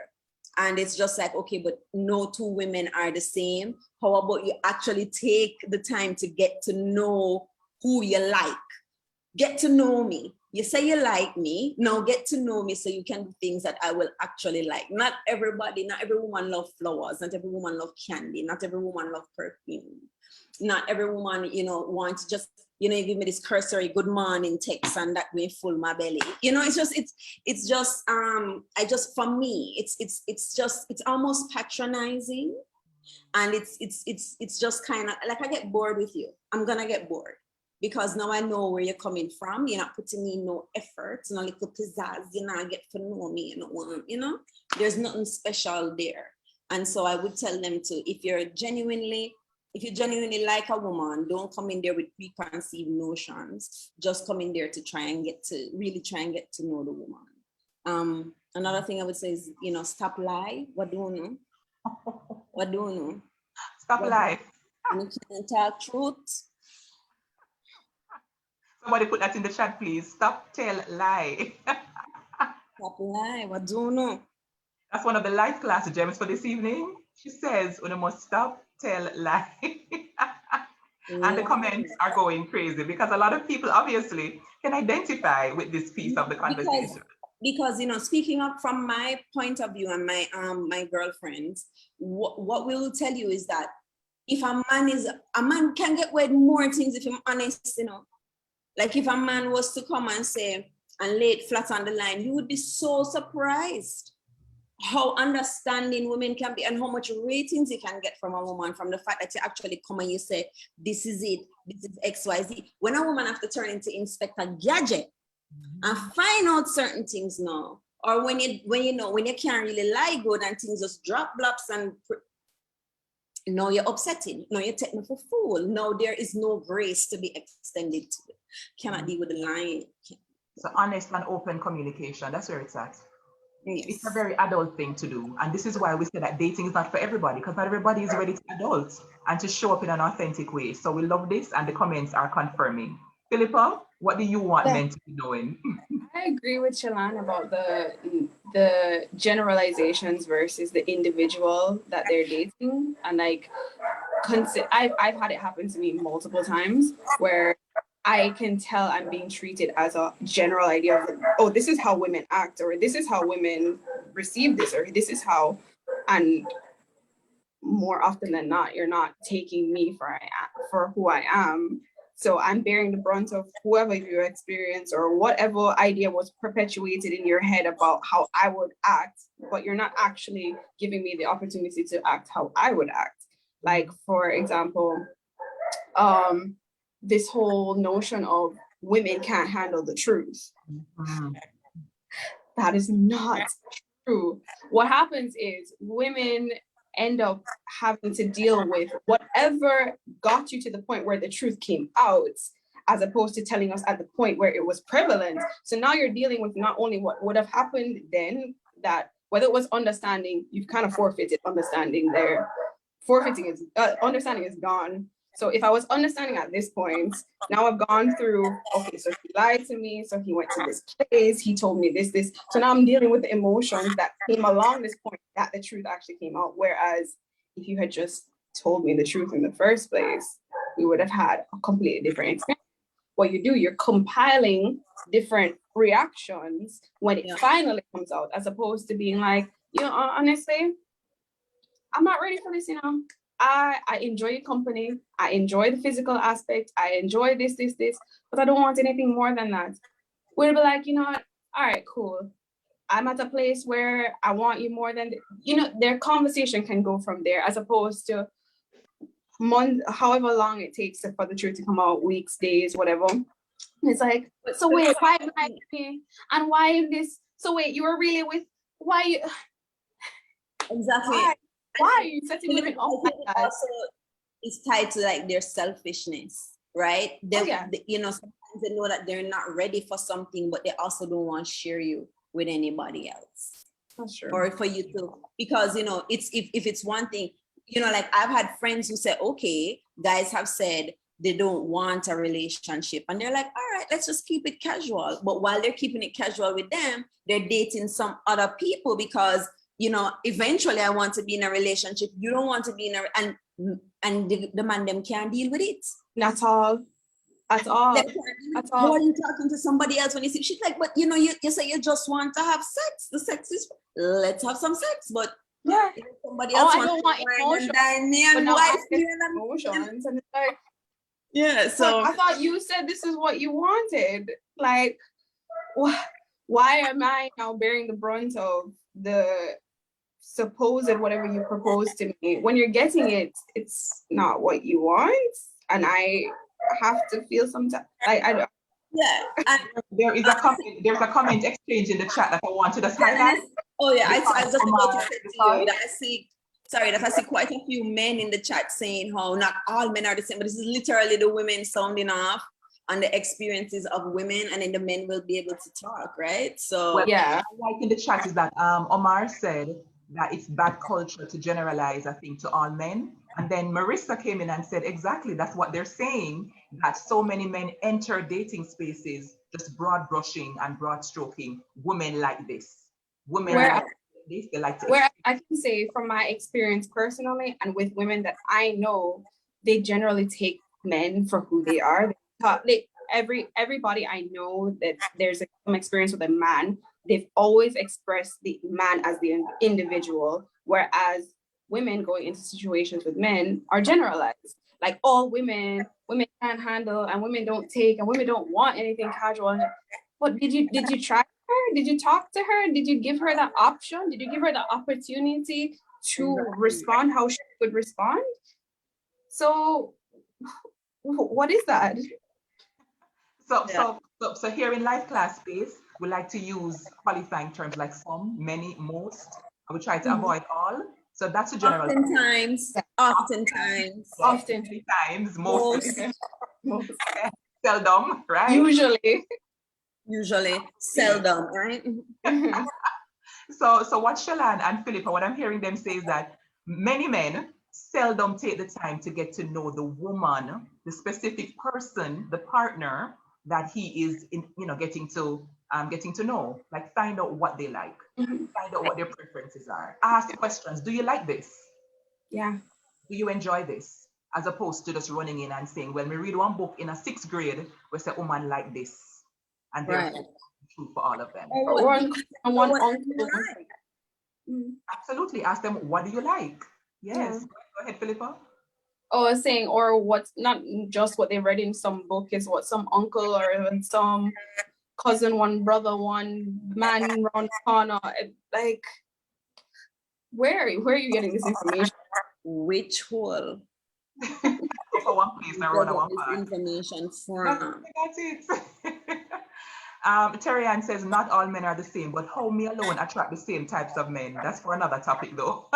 And it's just like, okay, but no two women are the same. How about you actually take the time to get to know who you like? Get to know me. You say you like me, now get to know me so you can do things that I will actually like. Not every woman loves flowers, not every woman loves candy, not every woman loves perfume. Not every woman, you know, wants just, you know, you give me this cursory good morning text and that will full my belly. You know, it's just for me, it's almost patronizing, and it's just kind of like I get bored with you. I'm gonna get bored because now I know where you're coming from. You're not putting in no effort, no little pizzazz. You know, I get to know me. You know, there's nothing special there. And so I would tell them to, if you genuinely like a woman, don't come in there with preconceived notions. Just come in there to try and get to know the woman. Another thing I would say is, you know, stop lie. What do you know? What do you know? Stop lie. You can't tell truth. Somebody put that in the chat, please. Stop tell lie. Stop lie. What do you know? That's one of the life class gems for this evening. She says, "We must stop tell lie." And the comments are going crazy because a lot of people obviously can identify with this piece of the conversation. Because you know, speaking up from my point of view and my girlfriends, what we will tell you is that if a man can get away with more things if I'm honest, you know. Like if a man was to come and say and lay it flat on the line, you would be so surprised how understanding women can be and how much ratings you can get from a woman, from the fact that you actually come and you say, this is it, this is XYZ. When a woman have to turn into Inspector Gadget and find out certain things now, or when you can't really lie good and things just drop blops and now you're upsetting, now you're taking me for fool. Now there is no grace to be extended to it. Cannot deal with the lying. So honest and open communication, that's where it's at. Yes. It's a very adult thing to do. And this is why we say that dating is not for everybody, because not everybody is ready to adult and to show up in an authentic way. So we love this, and the comments are confirming. Philippa, what do you want men to be knowing? I agree with Shalan about the generalizations versus the individual that they're dating. And like, I've had it happen to me multiple times where I can tell I'm being treated as a general idea of, oh, this is how women act, or this is how women receive this, or this is how, and more often than not, you're not taking me for who I am. So I'm bearing the brunt of whoever your experience or whatever idea was perpetuated in your head about how I would act, but you're not actually giving me the opportunity to act how I would act. Like, for example, this whole notion of women can't handle the truth. That is not true. What happens is women end up having to deal with whatever got you to the point where the truth came out, as opposed to telling us at the point where it was prevalent. So now you're dealing with not only what would have happened then, that whether it was understanding, you've kind of forfeited understanding there. Understanding is gone. So if I was understanding at this point, now I've gone through, okay, so he lied to me, so he went to this place, he told me this. So now I'm dealing with the emotions that came along this point that the truth actually came out. Whereas if you had just told me the truth in the first place, we would have had a completely different experience. What you do, you're compiling different reactions when it finally comes out, as opposed to being like, you know, honestly, I'm not ready for this, you know. I enjoy your company. I enjoy the physical aspect. I enjoy this, but I don't want anything more than that. We'll be like, you know what? All right, cool. I'm at a place where I want you more than, their conversation can go from there, as opposed to months, however long it takes for the truth to come out, weeks, days, whatever. It's like, so wait, why am I here? And why this? So wait, you were really with, why? Exactly. Why are you setting women up like that? Also, it's tied to like their selfishness, right? They, sometimes they know that they're not ready for something, but they also don't want to share you with anybody else. That's true. Or for you to, because it's if it's one thing, like I've had friends who say, okay, guys have said they don't want a relationship, and they're like, all right, let's just keep it casual. But while they're keeping it casual with them, they're dating some other people because eventually I want to be in a relationship. You don't want to be in and the man them can't deal with it. Not all. At all. How are you talking to somebody else when you see? She's like, but you say you just want to have sex. The sex is, let's have some sex, but yeah, somebody else I don't want emotions. Emotions, and it's like, yeah. So I thought you said this is what you wanted. Like, why am I now bearing the brunt of the supposed whatever you proposed to me? When you're getting it, it's not what you want, and I have to feel sometimes. I don't. Yeah, and there's a comment exchange in the chat that I want to just highlight. Oh yeah, I just about to say to you that I see quite a few men in the chat saying how not all men are the same, but this is literally the women sounding off on the experiences of women, and then the men will be able to talk, right? So well, yeah, like in the chat is that Omar said that it's bad culture to generalize, I think, to all men. And then Marissa came in and said, exactly, that's what they're saying, that so many men enter dating spaces just broad brushing and broad stroking women like this. Women like this, they like to. Where I can say from my experience personally and with women that I know, they generally take men for who they are. Everybody I know that there's some experience with a man, they've always expressed the man as the individual, whereas women going into situations with men are generalized. Like all women can't handle, and women don't take, and women don't want anything casual. But did you try her? Did you talk to her? Did you give her the option? Did you give her the opportunity to respond how she would respond? So what is that? So here in life class space, we like to use qualifying terms like some, many, most. I would try to avoid all. So that's a general. Oftentimes, most. Seldom, right? Usually, seldom, right? So what Shalane and Philippa, what I'm hearing them say is that many men seldom take the time to get to know the woman, the specific person, the partner that he is getting to know, like find out what they like, find out what their preferences are, ask questions. Do you like this? Yeah. Do you enjoy this? As opposed to just running in and saying, when we read one book in a 6th grade, we say, woman like this. And there's true for all of them. Absolutely. Ask them, what do you like? Yes. Yeah. Go ahead, Philippa. Oh, I was saying, or what's not just what they read in some book is what some uncle or some cousin, one brother, one man around the corner, like, where are you getting this information? Which hole? For one place, information from. That's it. Terry Ann says, not all men are the same, but how me alone attract the same types of men. That's for another topic though.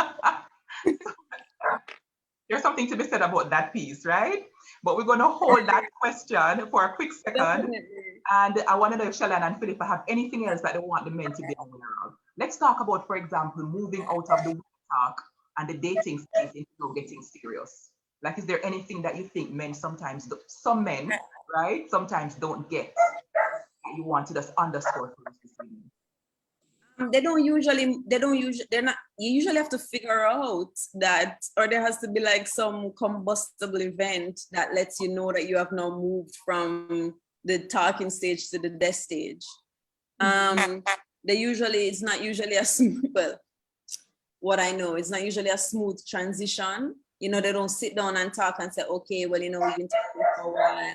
There's something to be said about that piece, right? But we're going to hold that question for a quick second. Definitely. And I want to know if Shalane and Philippa have anything else that they want the men to be aware of. Let's talk about, for example, moving out of the talk and the dating space into getting serious. Like, is there anything that you think men sometimes, some men, right, sometimes don't get that you want to just underscore for this evening? You usually have to figure out that, or there has to be like some combustible event that lets you know that you have now moved from the talking stage to the death stage. It's not usually a smooth, well, what I know, it's not usually a smooth transition. You know, they don't sit down and talk and say, okay, well, you know, we've been talking for a while.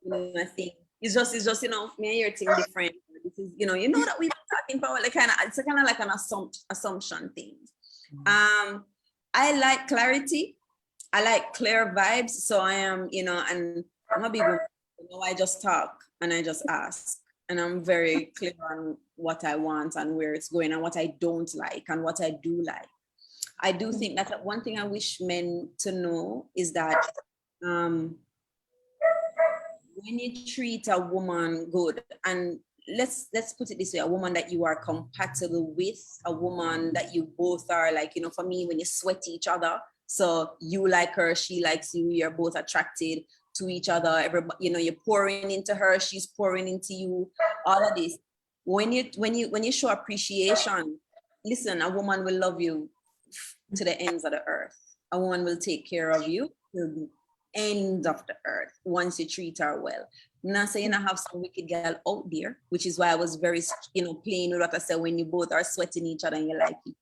You know, I think it's just, you know, me and your thing different. This is, you know that we've been talking for a while. It's kind of like an assumption thing. I like clarity. I like clear vibes. So I am, you know, and I'm a big woman. You know, I just talk and I just ask. And I'm very clear on what I want and where it's going and what I don't like and what I do like. I do think that one thing I wish men to know is that when you treat a woman good, and let's put it this way, a woman that you are compatible with, a woman that you both are like, you know, for me, when you sweat each other, so you like her, she likes you, you're both attracted to each other, everybody, you know, you're pouring into her, she's pouring into you, all of this. When you show appreciation, listen, a woman will love you to the ends of the earth. A woman will take care of you till the end of the earth once you treat her well. I'm not saying I have some wicked girl out there, which is why I was very, you know, playing with what I said, when you both are sweating each other and you like it.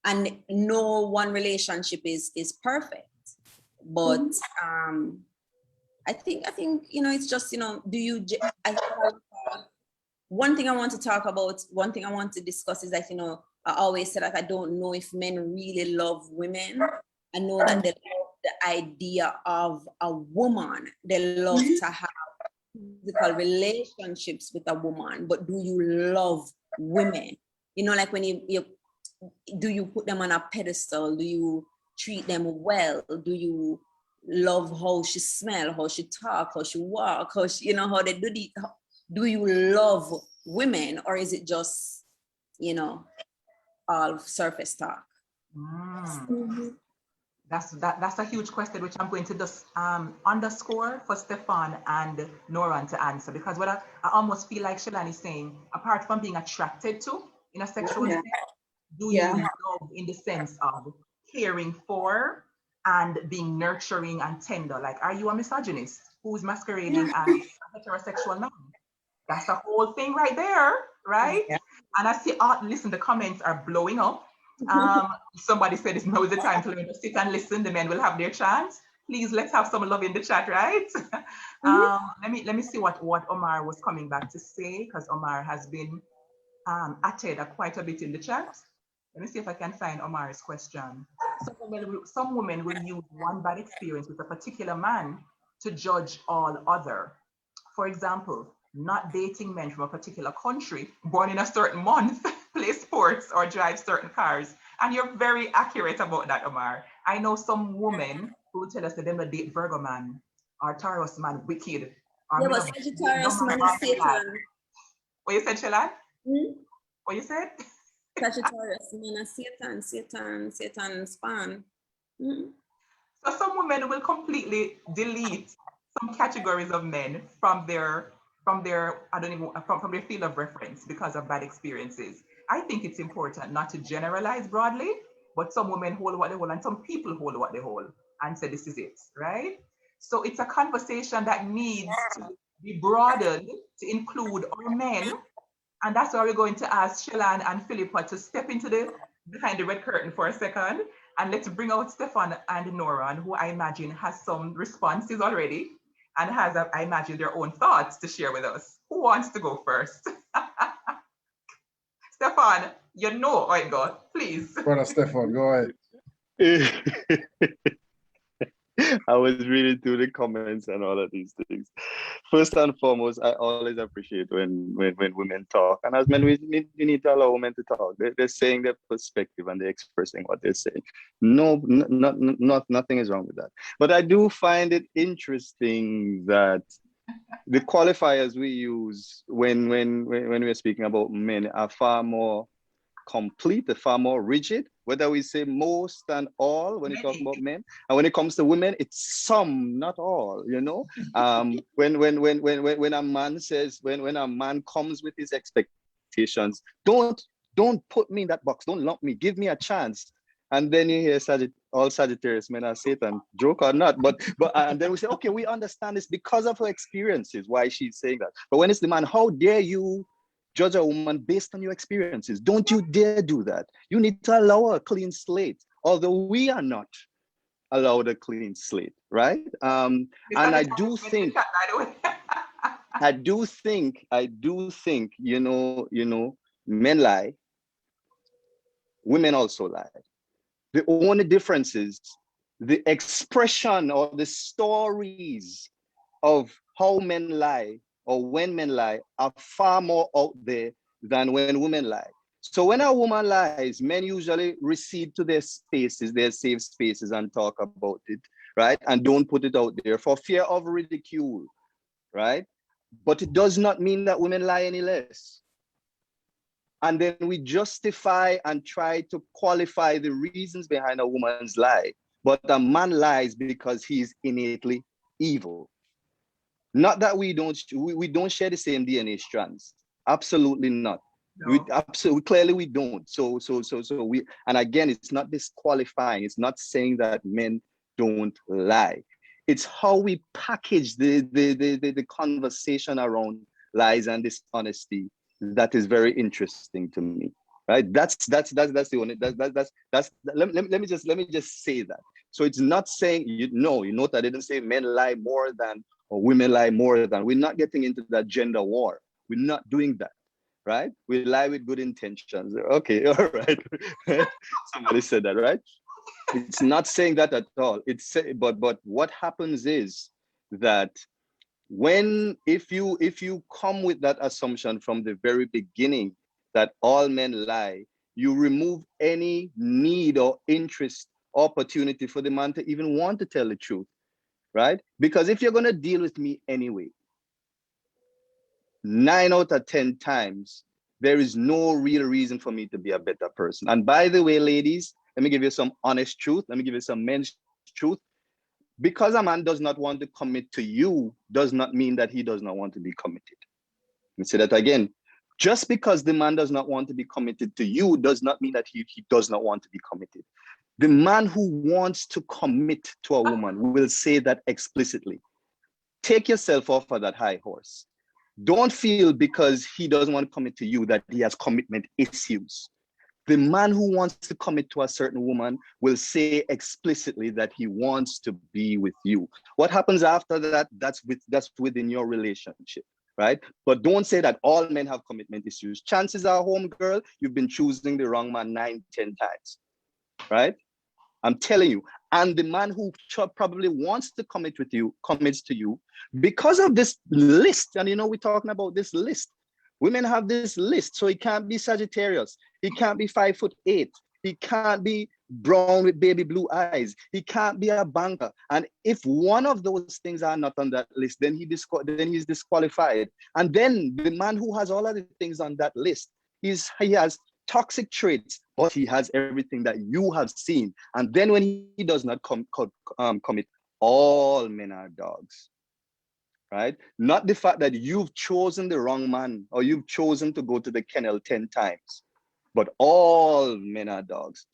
And no one relationship is perfect. But I think, you know, it's just, you know, one thing I want to talk about, one thing I want to discuss is that, you know, I always say that I don't know if men really love women. I know that they love the idea of a woman. They love to have physical relationships with a woman, but do you love women? You know, like when you do you put them on a pedestal? Do you treat them well? Do you love how she smell, how she talk, how she walk, how she, you know, how they do the, do you love women, or is it just, you know, all surface talk? That's a huge question, which I'm going to just underscore for Stefan and Noran to answer, because what I almost feel like Shalani is saying, apart from being attracted to in a sexual sense, do you love in the sense of caring for and being nurturing and tender? Like, are you a misogynist who's masquerading as a heterosexual man? That's the whole thing right there, right? And I see, listen, the comments are blowing up. Somebody said it's now is the time to learn to sit and listen. The men will have their chance. Please, let's have some love in the chat, right? Let me see what Omar was coming back to say, because Omar has been atted quite a bit in the chat. Let me see if I can find Omar's question. Some women will use one bad experience with a particular man to judge all other. For example, not dating men from a particular country, born in a certain month, play sports or drive certain cars. And you're very accurate about that, Omar. I know some women who will tell us that they will date Virgo man or Taurus man, wicked. Or but Sagittarius man is Satan. What you said, Shalan? What you said? Sagittarius man is Satan span. So some women will completely delete some categories of men from their from their field of reference because of bad experiences. I think it's important not to generalize broadly, but some women hold what they hold and some people hold what they hold and say this is it, right? So it's a conversation that needs to be broadened to include all men. And that's why we're going to ask Shalane and Philippa to step into behind the red curtain for a second. And let's bring out Stefan and Noran, who I imagine has some responses already and has, I imagine, their own thoughts to share with us. Who wants to go first? Stefan, you know how it goes, please. Brother Stefan, go ahead. I was reading through the comments and all of these things. First and foremost, I always appreciate when women talk. And as men, we need to allow women to talk. They're saying their perspective and they're expressing what they're saying. Nothing is wrong with that. But I do find it interesting that the qualifiers we use when we're speaking about men are far more complete, far more rigid, whether we say most and all when we talk about men, and when it comes to women, it's some, not all, you know. When a man says, when a man comes with his expectations, don't put me in that box, don't lump me, give me a chance. And then you hear all Sagittarius men are Satan, joke or not, but and then we say, okay, we understand this because of her experiences, why she's saying that. But when it's the man, how dare you judge a woman based on your experiences? Don't you dare do that. You need to allow her a clean slate. although we are not allowed a clean slate, right? And I do think, I do think, men lie, women also lie. The only difference is the expression or the stories of how men lie or when men lie are far more out there than when women lie. So when a woman lies, men usually recede to their spaces, their safe spaces, and talk about it, right? And don't put it out there for fear of ridicule, right? But it does not mean that women lie any less. And then we justify and try to qualify the reasons behind a woman's lie. But a man lies because he's innately evil. Not that we don't share the same DNA strands. Absolutely not. No. We absolutely, clearly we don't. So we, and again, it's not disqualifying. It's not saying that men don't lie. It's how we package the conversation around lies and dishonesty that is very interesting to me, right? That's the only, let me just say that. So it's not saying, you note I didn't say men lie more than or women lie more than. We're not getting into that gender war. We're not doing that, right? We lie with good intentions. Okay, all right. Somebody said that, right? It's not saying that at all. But what happens is that if you come with that assumption from the very beginning that all men lie, you remove any need or interest, opportunity for the man to even want to tell the truth, right? Because if you're going to deal with me anyway, 9 out of 10 times, there is no real reason for me to be a better person. And by the way, ladies, let me give you some honest truth. Let me give you some men's truth. Because a man does not want to commit to you does not mean that he does not want to be committed. Let me say that again. Just because the man does not want to be committed to you does not mean that he does not want to be committed. The man who wants to commit to a woman will say that explicitly. Take yourself off of that high horse. Don't feel because he doesn't want to commit to you that he has commitment issues. The man who wants to commit to a certain woman will say explicitly that he wants to be with you. What happens after that, that's within your relationship, right? But don't say that all men have commitment issues. Chances are, homegirl, you've been choosing the wrong man 9, 10 times, right? I'm telling you. And the man who probably wants to commit with you, commits to you because of this list. And we're talking about this list. Women have this list, so he can't be Sagittarius. He can't be 5'8". He can't be brown with baby blue eyes. He can't be a banker. And if one of those things are not on that list, then he's disqualified. And then the man who has all of the things on that list, he has toxic traits, but he has everything that you have seen. And then when he does not commit, all men are dogs. Right? Not the fact that you've chosen the wrong man or you've chosen to go to the kennel 10 times, but all men are dogs.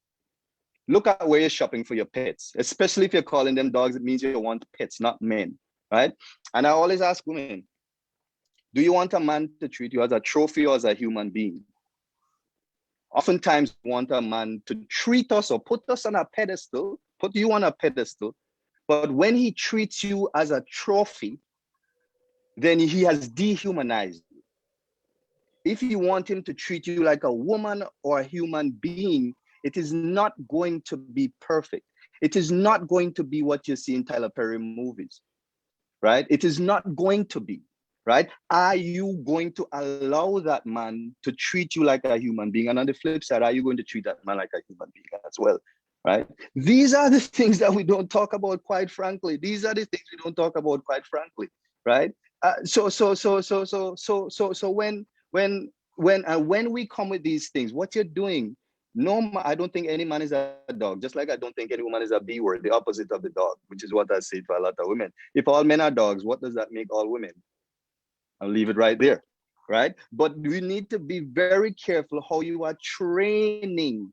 Look at where you're shopping for your pets, especially if you're calling them dogs, it means you want pets, not men, right? And I always ask women, do you want a man to treat you as a trophy or as a human being? Oftentimes we want a man to treat us or put us on a pedestal, put you on a pedestal, but when he treats you as a trophy, then he has dehumanized you. If you want him to treat you like a woman or a human being, it is not going to be perfect. It is not going to be what you see in Tyler Perry movies, right? It is not going to be, right? Are you going to allow that man to treat you like a human being? And on the flip side, are you going to treat that man like a human being as well, right? These are the things that we don't talk about, quite frankly. These are the things we don't talk about, quite frankly, right? So when we come with these things, what you're doing, no, I don't think any man is a dog, just like I don't think any woman is a B word, the opposite of the dog, which is what I say to a lot of women. If all men are dogs, what does that make all women? I'll leave it right there, right? But we need to be very careful how you are training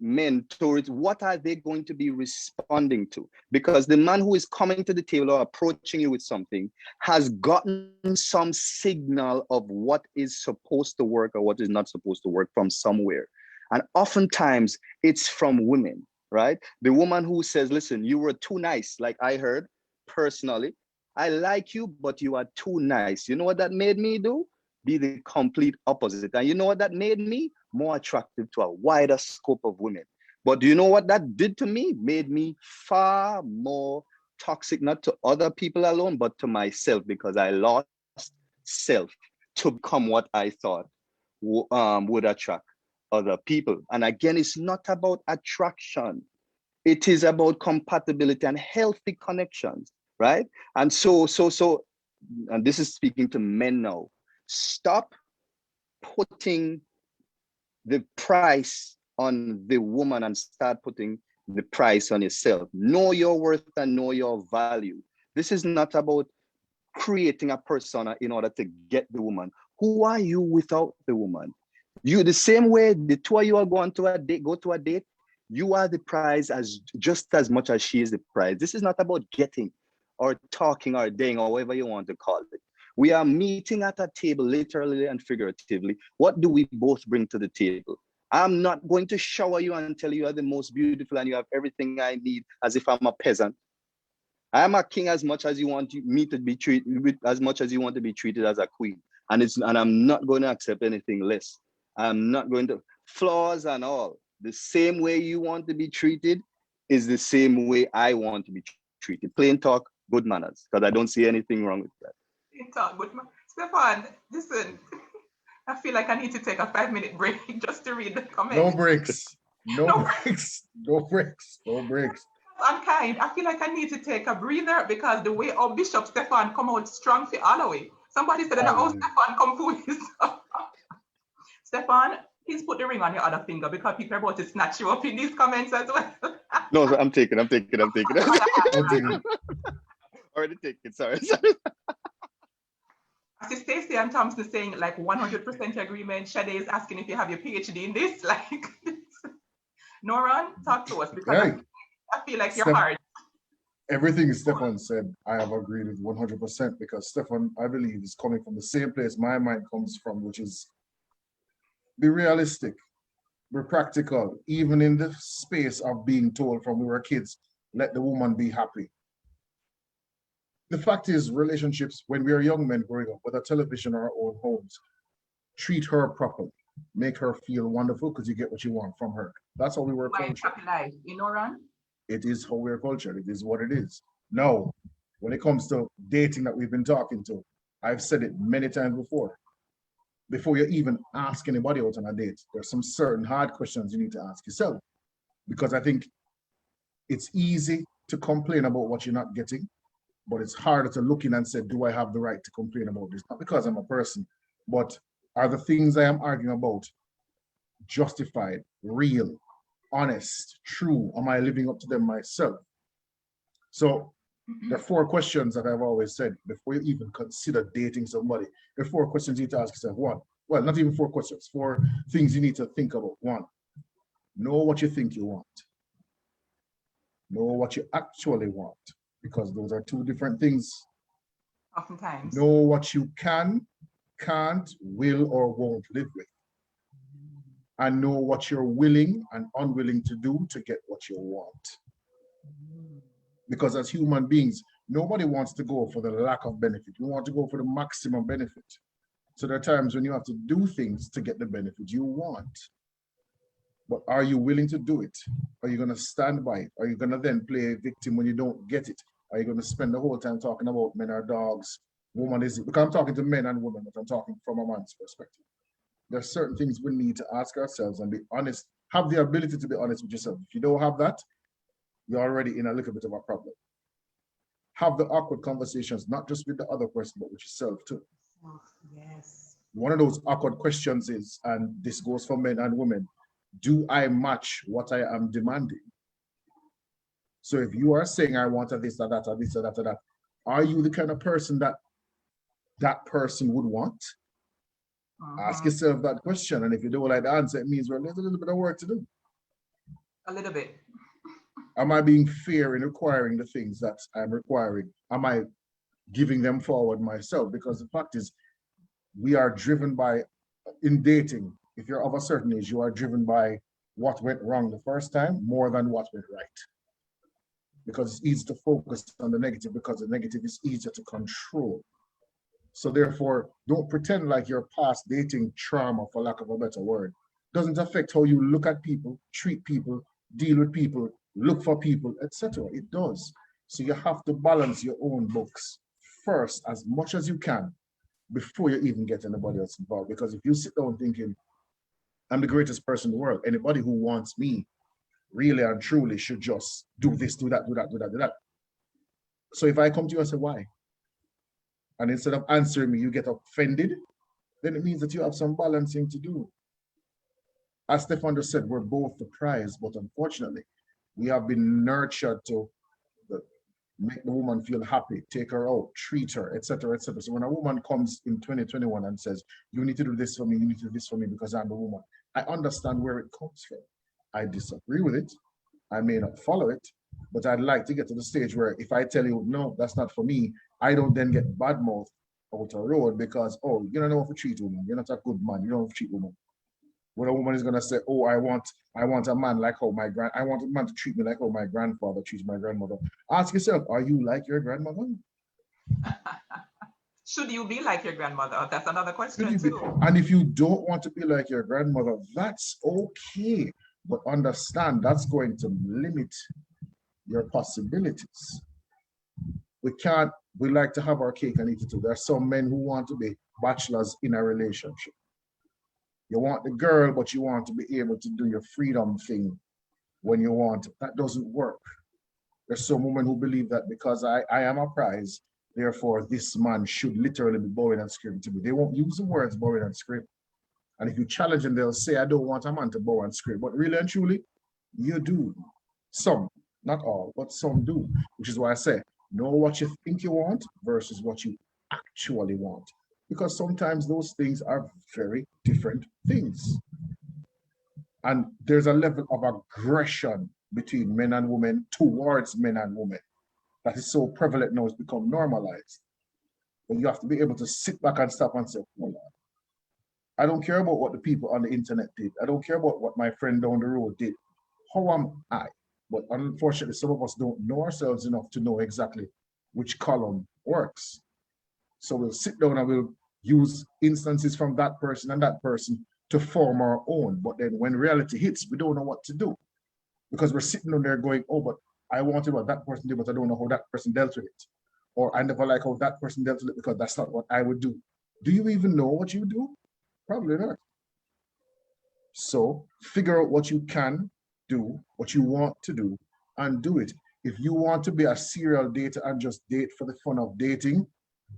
men towards what are they going to be responding to, because the man who is coming to the table or approaching you with something has gotten some signal of what is supposed to work or what is not supposed to work from somewhere, and oftentimes it's from women. right? The woman who says, listen, you were too nice, like I heard personally. I like you, but you are too nice. You know what that made me do? Be the complete opposite. And you know what that made me? More attractive to a wider scope of women. But do you know what that did to me? Made me far more toxic, not to other people alone, but to myself, because I lost self to become what I thought would attract other people. And again, it's not about attraction. It is about compatibility and healthy connections, right? And so, and this is speaking to men now, stop putting the price on the woman and start putting the price on yourself. Know your worth and know your value. This is not about creating a persona in order to get the woman. Who are you without the woman? You, the same way the two of you are going to a date, go to a date, you are the prize as just as much as she is the prize. This is not about getting or talking or dating or whatever you want to call it. We are meeting at a table, literally and figuratively. What do we both bring to the table? I'm not going to shower you and tell you are the most beautiful and you have everything I need as if I'm a peasant. I am a king as much as you want me to be treated, as much as you want to be treated as a queen. And I'm not going to accept anything less. I'm not going to, flaws and all. The same way you want to be treated is the same way I want to be treated. Plain talk, good manners, because I don't see anything wrong with that. Plain talk, good manners. Stefan, listen, I feel like I need to take a 5-minute break just to read the comments. No breaks. No breaks. No breaks. No breaks. Unkind. I feel like I need to take a breather because the way our Bishop Stefan come out strong for all the way. Somebody said that how Stefan come fool his Stefan, please put the ring on your other finger because people are about to snatch you up in these comments as well. No, I'm taking. Already taken, sorry. I see Stacey and Thompson saying like 100% agreement. Shade is asking if you have your PhD in this. Like, Noran, talk to us because I feel like you're hard. Everything Stefan said, I have agreed with 100% because Stefan, I believe, is coming from the same place my mind comes from, which is be realistic, be practical, even in the space of being told from we were kids, let the woman be happy. The fact is, relationships, when we are young men growing up, whether television or our own homes, treat her properly, make her feel wonderful because you get what you want from her. That's how we were cultured. You know, Ron? It is how we're cultured. It is what it is. Now, when it comes to dating that we've been talking to, I've said it many times before. Before you even ask anybody out on a date, there's some certain hard questions you need to ask yourself. Because I think it's easy to complain about what you're not getting, but it's harder to look in and say, do I have the right to complain about this? Not because I'm a person, but are the things I am arguing about justified, real, honest, true? Am I living up to them myself? So there are 4 questions that I've always said before you even consider dating somebody. There are 4 questions you need to ask yourself. 1, well, not even 4 questions, 4 things you need to think about. 1, know what you think you want. Know what you actually want, because those are 2 different things. Oftentimes. Know what you can, can't, will, or won't live with. And know what you're willing and unwilling to do to get what you want. Because as human beings, nobody wants to go for the lack of benefit. We want to go for the maximum benefit. So there are times when you have to do things to get the benefit you want. But are you willing to do it? Are you going to stand by it? Are you going to then play a victim when you don't get it? Are you going to spend the whole time talking about men are dogs, woman is it? Because I'm talking to men and women, but I'm talking from a man's perspective. There are certain things we need to ask ourselves and be honest, have the ability to be honest with yourself. If you don't have that, you're already in a little bit of a problem. Have the awkward conversations, not just with the other person, but with yourself too. Yes. One of those awkward questions is, and this goes for men and women, do I match what I am demanding? So if you are saying, I want a this or that, or this or that, or that, are you the kind of person that that person would want? Ask yourself that question. And if you don't like the answer, it means, well, there's a little bit of work to do. A little bit. Am I being fair in requiring the things that I'm requiring? Am I giving them forward myself? Because the fact is, we are driven by, in dating, if you're of a certain age, you are driven by what went wrong the first time more than what went right. Because it's easy to focus on the negative because the negative is easier to control. So therefore, don't pretend like your past dating trauma, for lack of a better word, doesn't affect how you look at people, treat people, deal with people, look for people, etc. It does. So you have to balance your own books first as much as you can before you even get anybody else involved. Because if you sit down thinking, I'm the greatest person in the world, anybody who wants me really and truly should just do this, do that, do that, do that, do that. So if I come to you and say, why? And instead of answering me, you get offended, then it means that you have some balancing to do. As Stefan just said, we're both the prize, but unfortunately, we have been nurtured to make the woman feel happy, take her out, treat her, etc., etc. So when a woman comes in 2021 and says, you need to do this for me, you need to do this for me because I'm a woman, I understand where it comes from. I disagree with it. I may not follow it, but I'd like to get to the stage where if I tell you, no, that's not for me, I don't then get badmouthed out the road because, oh, you don't know how to treat women. You're not a good man. You don't know how to treat women. When a woman is going to say, oh, I want a man like how I want a man to treat me like how my grandfather treats my grandmother. Ask yourself, are you like your grandmother? Should you be like your grandmother? That's another question too. And if you don't want to be like your grandmother, that's okay. But understand that's going to limit your possibilities. We like to have our cake and eat it too. There are some men who want to be bachelors in a relationship. You want the girl, but you want to be able to do your freedom thing when you want it. That doesn't work. There's some women who believe that because I am a prize, therefore this man should literally be bowing and screaming to me. They won't use the words bowing and scream. And if you challenge them, they'll say, I don't want a man to bow and scream. But really and truly, you do. Some, not all, but some do. Which is why I say, know what you think you want versus what you actually want. Because sometimes those things are very different things. And there's a level of aggression between men and women towards men and women that is so prevalent now, it's become normalized. But you have to be able to sit back and stop and say, hold on. I don't care about what the people on the internet did. I don't care about what my friend down the road did. How am I? But unfortunately, some of us don't know ourselves enough to know exactly which column works. So we'll sit down and we'll use instances from that person and that person to form our own. But then when reality hits, we don't know what to do because we're sitting on there going, oh, but I wanted what that person did, but I don't know how that person dealt with it. Or I never like how that person dealt with it because that's not what I would do. Do you even know what you do? Probably not. So figure out what you can do, what you want to do, and do it. If you want to be a serial dater and just date for the fun of dating,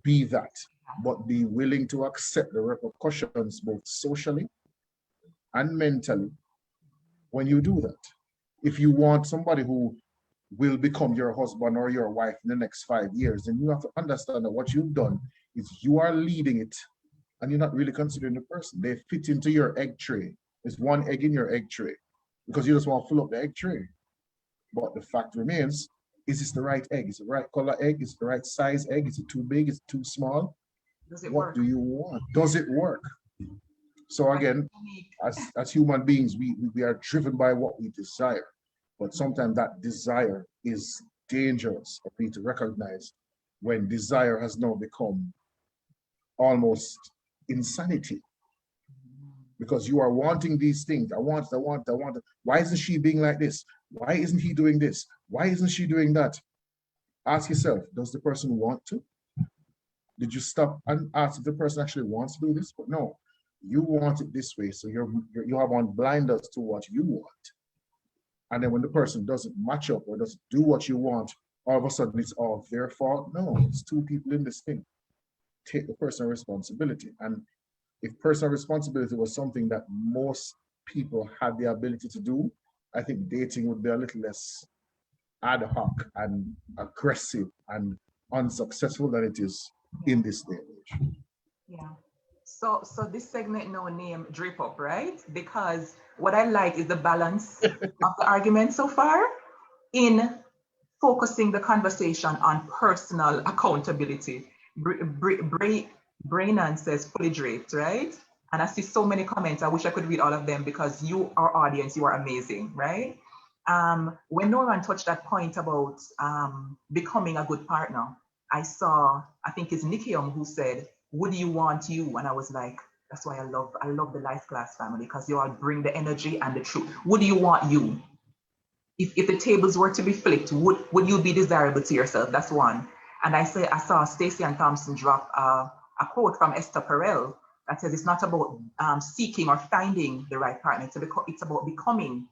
be that. But be willing to accept the repercussions both socially and mentally when you do that. If you want somebody who will become your husband or your wife in the next 5 years, then you have to understand that what you've done is you are leading it and you're not really considering the person. They fit into your egg tray. There's one egg in your egg tray because you just want to fill up the egg tray. But the fact remains, is this the right egg? Is it the right color egg? Is it the right size egg? Is it too big? Is it too small? Does it what work? Do you want? Does it work? So again, as human beings, we are driven by what we desire. But sometimes that desire is dangerous for me to recognize when desire has now become almost insanity. Because you are wanting these things. I want it. Why isn't she being like this? Why isn't he doing this? Why isn't she doing that? Ask yourself, does the person want to? Did you stop and ask if the person actually wants to do this? But no, you want it this way. So you have on blinders to what you want. And then when the person doesn't match up or doesn't do what you want, all of a sudden it's all their fault. No, it's two people in this thing. Take the personal responsibility. And if personal responsibility was something that most people had the ability to do, I think dating would be a little less ad hoc and aggressive and unsuccessful than it is in this day and age. Yeah. So this segment now named Drip Up, right? Because what I like is the balance of the argument so far in focusing the conversation on personal accountability. Braynon says fully draped, right? And I see so many comments. I wish I could read all of them because you, our audience, you are amazing, right? When Noran touched that point about becoming a good partner, I think it's Nikium who said, would you want you? And I was like, that's why I love the Life Class family, because you all bring the energy and the truth. Would you want you? If the tables were to be flipped, would you be desirable to yourself? That's one. And I saw Stacey and Thompson drop a quote from Esther Perel that says it's not about seeking or finding the right partner. It's about becoming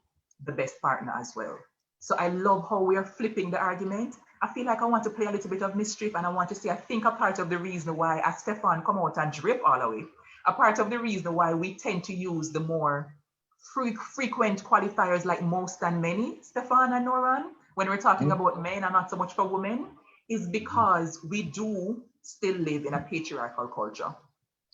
the best partner as well. So I love how we are flipping the argument. I feel like I want to play a little bit of mischief, and I want to say, I think a part of the reason why, as Stefan come out and drip all the way, a part of the reason why we tend to use the more frequent qualifiers like most and many, Stefan and Noran, when we're talking about men and not so much for women, is because we do still live in a patriarchal culture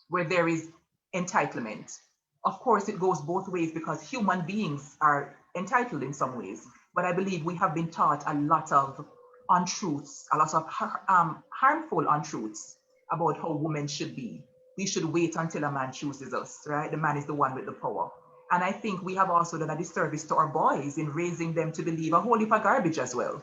where there is entitlement. Of course, it goes both ways because human beings are entitled in some ways, but I believe we have been taught a lot of untruths, a lot of harmful untruths about how women should be. We should wait until a man chooses us, right? The man is the one with the power. And I think we have also done a disservice to our boys in raising them to believe a whole heap of garbage as well.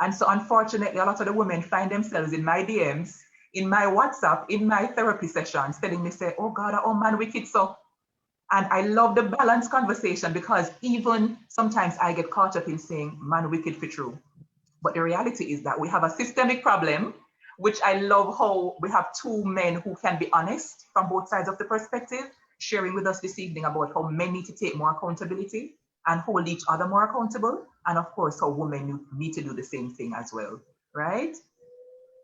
And so unfortunately, a lot of the women find themselves in my DMs, in my WhatsApp, in my therapy sessions, telling me, say, oh God, oh man, wicked so. And I love the balanced conversation because even sometimes I get caught up in saying, man, wicked for true. But the reality is that we have a systemic problem, which I love how we have two men who can be honest from both sides of the perspective, sharing with us this evening about how men need to take more accountability and hold each other more accountable. And of course, how women need to do the same thing as well, right?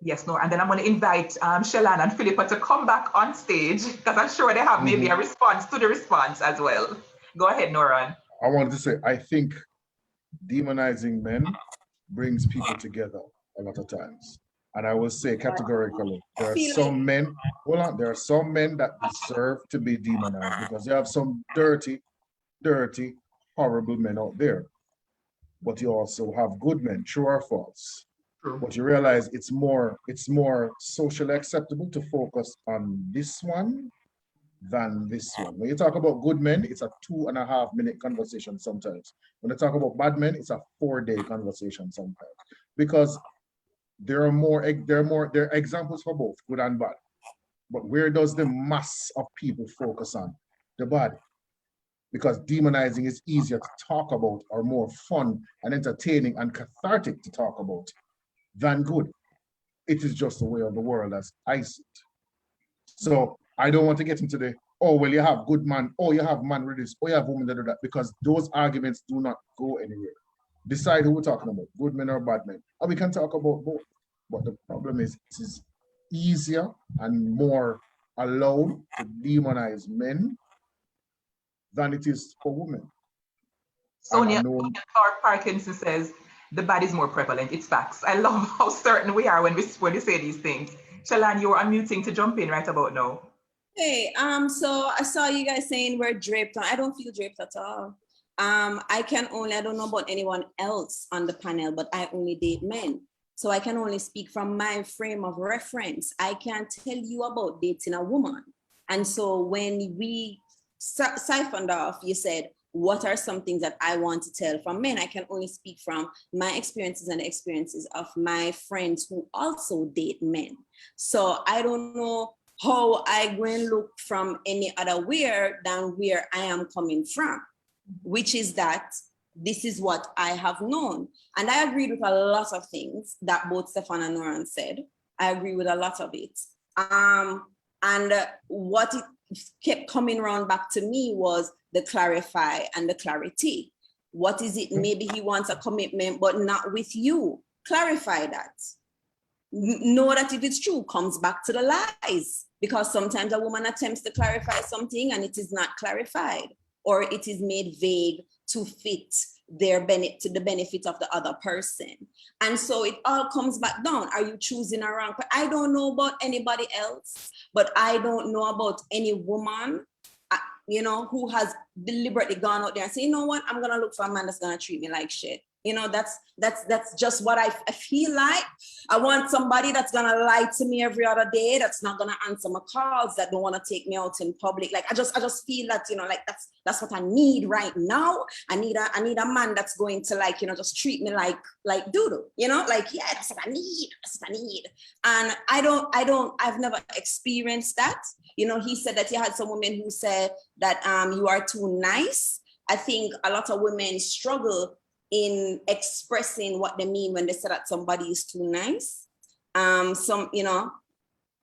Yes, no, and then I'm going to invite Shellan and Philippa to come back on stage because I'm sure they have maybe a response to the response as well. Go ahead, Noran. I wanted to say, I think demonizing men brings people together a lot of times. And I will say categorically, there are some men, there are some men that deserve to be demonized because you have some dirty, horrible men out there. But you also have good men, true or false. But you realize it's more socially acceptable to focus on this one than this one. When you talk about good men, it's a 2.5-minute conversation sometimes. When you talk about bad men, it's a 4-day conversation sometimes. Because there are examples for both, good and bad. But where does the mass of people focus on? The bad. Because demonizing is easier to talk about, or more fun and entertaining and cathartic to talk about than good. It is just the way of the world as I see it. So I don't want to get into the, oh, well, you have good man, oh, you have man with this, oh, you have women that do that, because those arguments do not go anywhere. Decide who we're talking about, good men or bad men. And we can talk about both. But the problem is, it is easier and more allowed to demonize men than it is for women. Sonia Parkinson says, the bad is more prevalent. It's facts. I love how certain we are when we say these things. Shellan, you're unmuting to jump in right about now. Hey, so I saw you guys saying we're draped. I don't feel draped at all. I don't know about anyone else on the panel, but I only date men. So I can only speak from my frame of reference. I can't tell you about dating a woman. And so when we siphoned off, you said, what are some things that I want to tell from men? I can only speak from my experiences and the experiences of my friends who also date men. So I don't know how I go and look from any other where than where I am coming from, which is that this is what I have known. And I agreed with a lot of things that both Stefan and Noran said. I agree with a lot of it. And what it kept coming around back to me was the clarify and the clarity. What is it? Maybe he wants a commitment, but not with you. Clarify that. Know that if it's true, comes back to the lies. Because sometimes a woman attempts to clarify something and it is not clarified, or it is made vague to fit to the benefit of the other person. And so it all comes back down. Are you choosing a wrong? I don't know about anybody else, but I don't know about any woman, who has deliberately gone out there and say, you know what, I'm gonna look for a man that's gonna treat me like shit. You know, that's just what I feel like. I want somebody that's gonna lie to me every other day, that's not gonna answer my calls, that don't want to take me out in public. Like I just feel that, you know, like that's what I need right now. I need a man that's going to, like, you know, just treat me like doodle, you know, like, yeah, that's what I need. That's what I need. And I've never experienced that. You know, he said that he had some women who said that you are too nice. I think a lot of women struggle in expressing what they mean when they say that somebody is too nice. You know,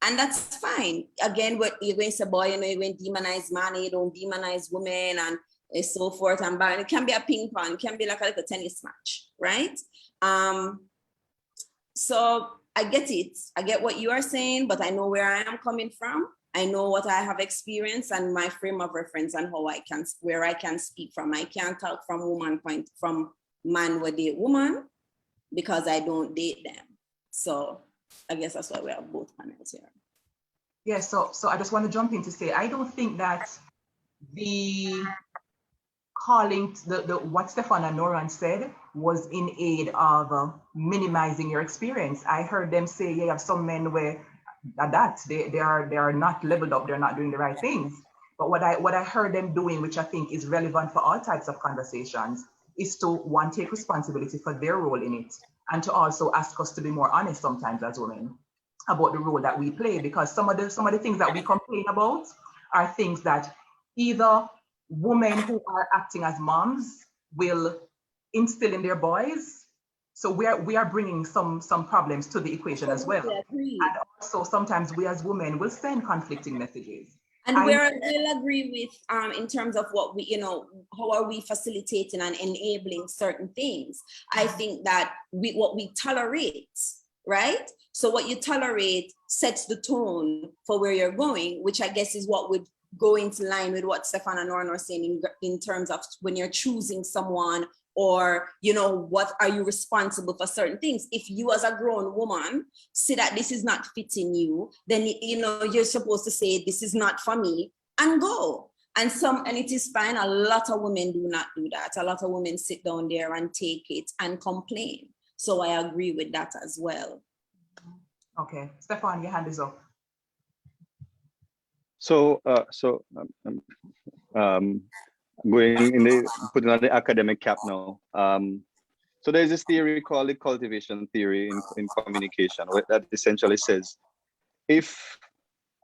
and that's fine. Again, what you're going to say, boy, you know, you're going to demonize man, you don't demonize women, and so forth. And it can be a ping pong, it can be like a little tennis match, right? So I get it. I get what you are saying, but I know where I am coming from. I know what I have experienced and my frame of reference and where I can speak from. I can't talk from man would date woman because I don't date them. So I guess that's why we have both panels here. Yeah, so I just want to jump in to say, I don't think that the calling, what Stefan and Noran said was in aid of minimizing your experience. I heard them say, yeah, you have some men where they are not leveled up, they're not doing the right things. But what I heard them doing, which I think is relevant for all types of conversations, is to, one, take responsibility for their role in it, and to also ask us to be more honest sometimes as women about the role that we play, because some of the things that we complain about are things that either women who are acting as moms will instill in their boys. So we are bringing some problems to the equation as well. And also sometimes we as women will send conflicting messages. And where I will agree with in terms of what we, you know, how are we facilitating and enabling certain things? I think that what we tolerate, right? So what you tolerate sets the tone for where you're going, which I guess is what would go into line with what Stefan and Noran are saying in terms of when you're choosing someone, or, you know, what are you responsible for certain things? If you as a grown woman see that this is not fitting you, then, you know, you're supposed to say, this is not for me, and go. And it is fine. A lot of women do not do that. A lot of women sit down there and take it and complain. So I agree with that as well. Okay, Stefan, your hand is up. So, putting on the academic cap now. So there's this theory called the cultivation theory in communication, that essentially says, if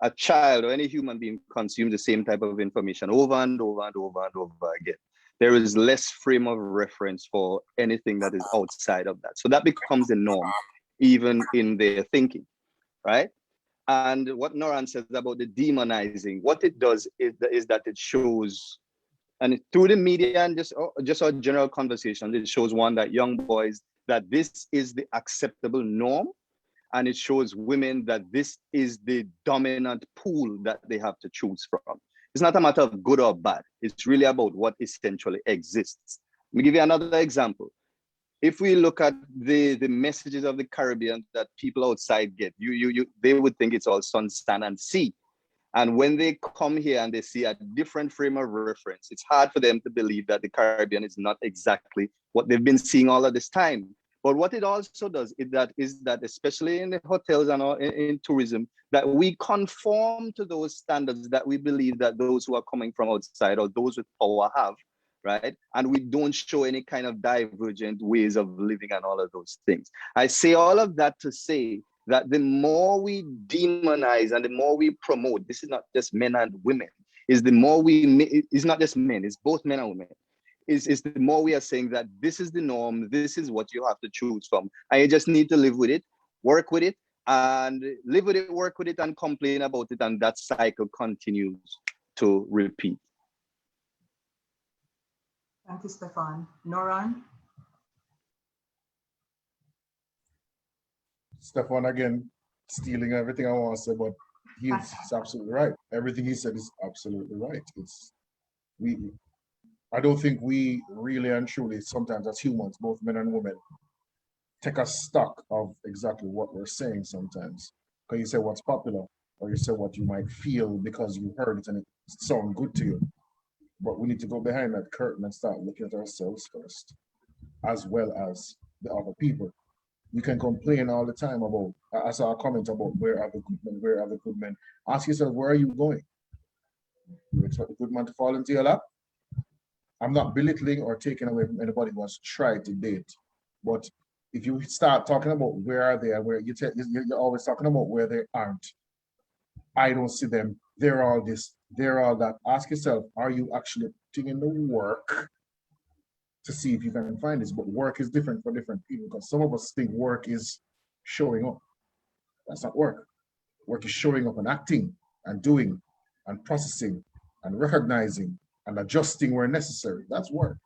a child or any human being consumes the same type of information over and over and over and over again, there is less frame of reference for anything that is outside of that. So that becomes the norm, even in their thinking, right? And what Noran says about the demonizing, what it does is that it shows, and through the media and just our general conversation, it shows, one, that young boys, that this is the acceptable norm, and it shows women that this is the dominant pool that they have to choose from. It's not a matter of good or bad. It's really about what essentially exists. Let me give you another example. If we look at the messages of the Caribbean that people outside get, they would think it's all sun, sand, and sea. And when they come here and they see a different frame of reference, it's hard for them to believe that the Caribbean is not exactly what they've been seeing all of this time. But what it also does is that especially in the hotels and in tourism, that we conform to those standards that we believe that those who are coming from outside or those with power have, right? And we don't show any kind of divergent ways of living and all of those things. I say all of that to say that the more we demonize and the more we promote, this is not just men and women, is the more it's not just men, it's both men and women, is the more we are saying that this is the norm, this is what you have to choose from. And you just need to live with it, work with it, and live with it, work with it, and complain about it. And that cycle continues to repeat. Thank you, Stefan. Noran? Stefan, again, stealing everything I want to say, but he's absolutely right. Everything he said is absolutely right. I don't think we really and truly, sometimes as humans, both men and women, take a stock of exactly what we're saying sometimes. Because you say what's popular, or you say what you might feel because you heard it and it sounds good to you. But we need to go behind that curtain and start looking at ourselves first. as well as the other people. You can complain all the time about, I saw a comment about where are the good men, where are the good men. Ask yourself, where are you going? You expect a good man to fall into your lap? I'm not belittling or taking away from anybody who has tried to date, but if you start talking about where are they and where you're always talking about where they aren't. I don't see them. They're all this, they're all that. Ask yourself, are you actually putting in the work to see if you can find this? But work is different for different people, because some of us think work is showing up. That's not work. Work is showing up and acting and doing and processing and recognizing and adjusting where necessary. That's work.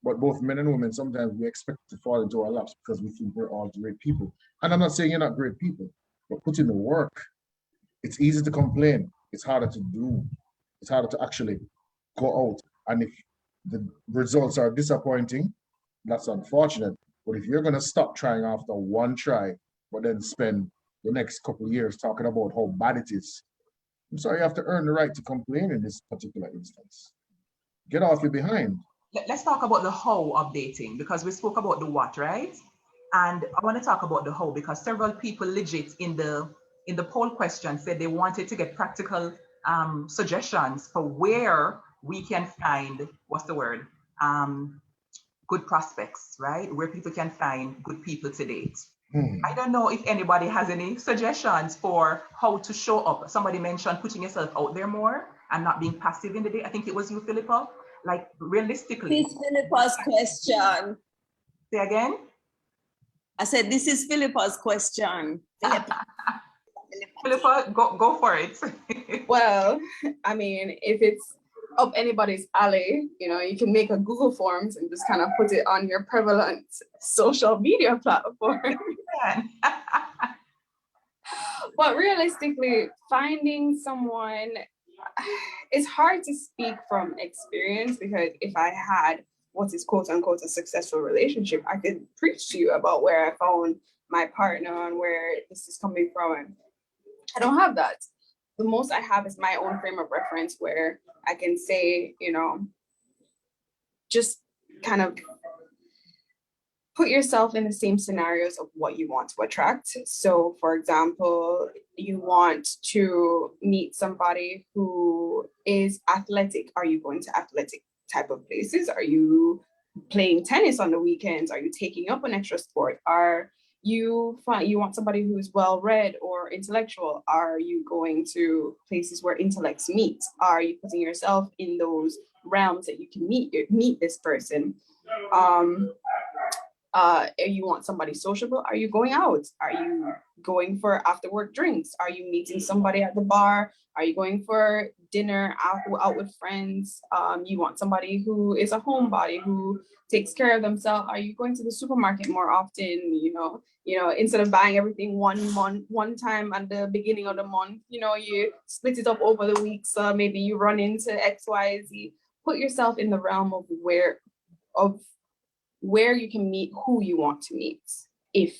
But both men and women, sometimes we expect to fall into our laps because we think we're all great people. And I'm not saying you're not great people, but put in the work. It's easy to complain. It's harder to do. It's harder to actually go out. And if the results are disappointing, that's unfortunate. But if you're going to stop trying after one try, but then spend the next couple of years talking about how bad it is, I'm sorry, you have to earn the right to complain in this particular instance. Get off your behind. Let's talk about the how of dating, because we spoke about the what, right? And I want to talk about the how, because several people legit in the poll question said they wanted to get practical suggestions for where we can find, what's the word? Good prospects, right? Where people can find good people to date. I don't know if anybody has any suggestions for how to show up. Somebody mentioned putting yourself out there more and not being passive in the day. I think it was you, Philippa. Like realistically. This is Philippa's question. Say again? I said, this is Philippa's question. Philippa, go for it. Well, I mean, if it's up anybody's alley, you know, you can make a Google Forms and just kind of put it on your prevalent social media platform. But realistically, finding someone, it's hard to speak from experience, because if I had what is quote unquote a successful relationship, I could preach to you about where I found my partner and where this is coming from. And I don't have that. The most I have is my own frame of reference, where I can say, you know, just kind of put yourself in the same scenarios of what you want to attract. So for example, you want to meet somebody who is athletic. Are you going to athletic type of places? Are you playing tennis on the weekends? Are you taking up an extra sport? Are you want somebody who is well-read or intellectual? Are you going to places where intellects meet? Are you putting yourself in those realms that you can meet this person? You want somebody sociable? Are you going out? Are you going for after work drinks? Are you meeting somebody at the bar? Are you going for dinner out with friends? You want somebody who is a homebody, who takes care of themselves? Are you going to the supermarket more often? You know, instead of buying everything one time at the beginning of the month, you know, you split it up over the weeks. Maybe you run into X, Y, Z. Put yourself in the realm of where you can meet who you want to meet, if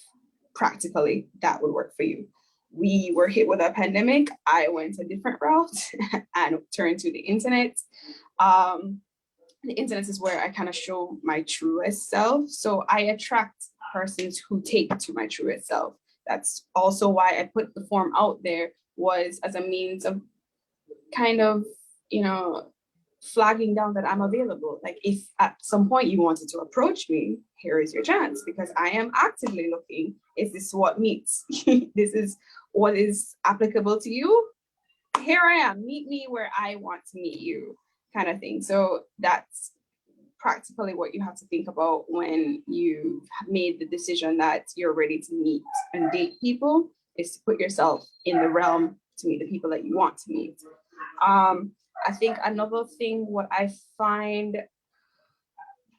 practically that would work for you. We were hit with a pandemic. I went a different route and turned to the internet. The internet is where I kind of show my truest self. So I attract persons who take to my truest self. That's also why I put the form out there, was as a means of kind of, you know, flagging down that I'm available. Like, if at some point you wanted to approach me, here is your chance, because I am actively looking. Is this what meets? This is what is applicable to you? Here I am, meet me where I want to meet you, kind of thing. So that's practically what you have to think about when you have made the decision that you're ready to meet and date people, is to put yourself in the realm to meet the people that you want to meet. I think another thing, what I find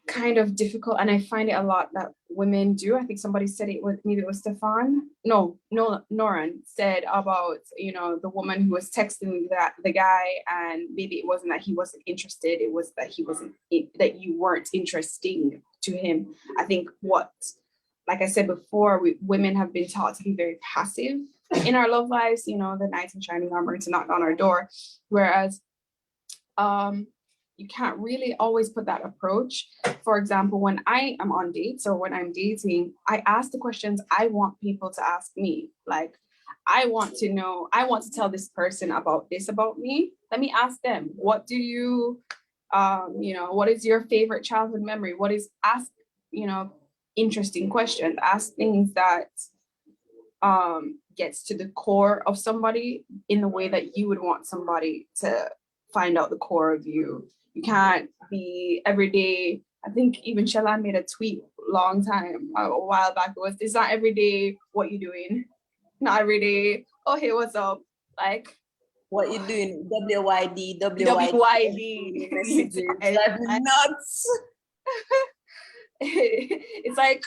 kind of difficult, and I find it a lot that women do, I think somebody said it with, maybe it was Stefan, no, Noran said about, you know, the woman who was texting the guy, and maybe it wasn't that he wasn't interested, it was that that you weren't interesting to him. I think like I said before, women have been taught to be very passive in our love lives, you know, the knights in shining armor to knock on our door, whereas you can't really always put that approach. For example, when I am on dates or when I'm dating, I ask the questions I want people to ask me. Like, I want to know, I want to tell this person about this about me. Let me ask them, what do you, what is your favorite childhood memory? What is, ask, interesting questions, ask things that gets to the core of somebody in the way that you would want somebody to find out the core of you. You can't be every day. I think even Shellan made a tweet long time, a while back. It was, it's not every day what you doing. Not every day, oh, hey, what's up? Like, what you doing? WYD. WYD. Messages. Drive me nuts. It's like,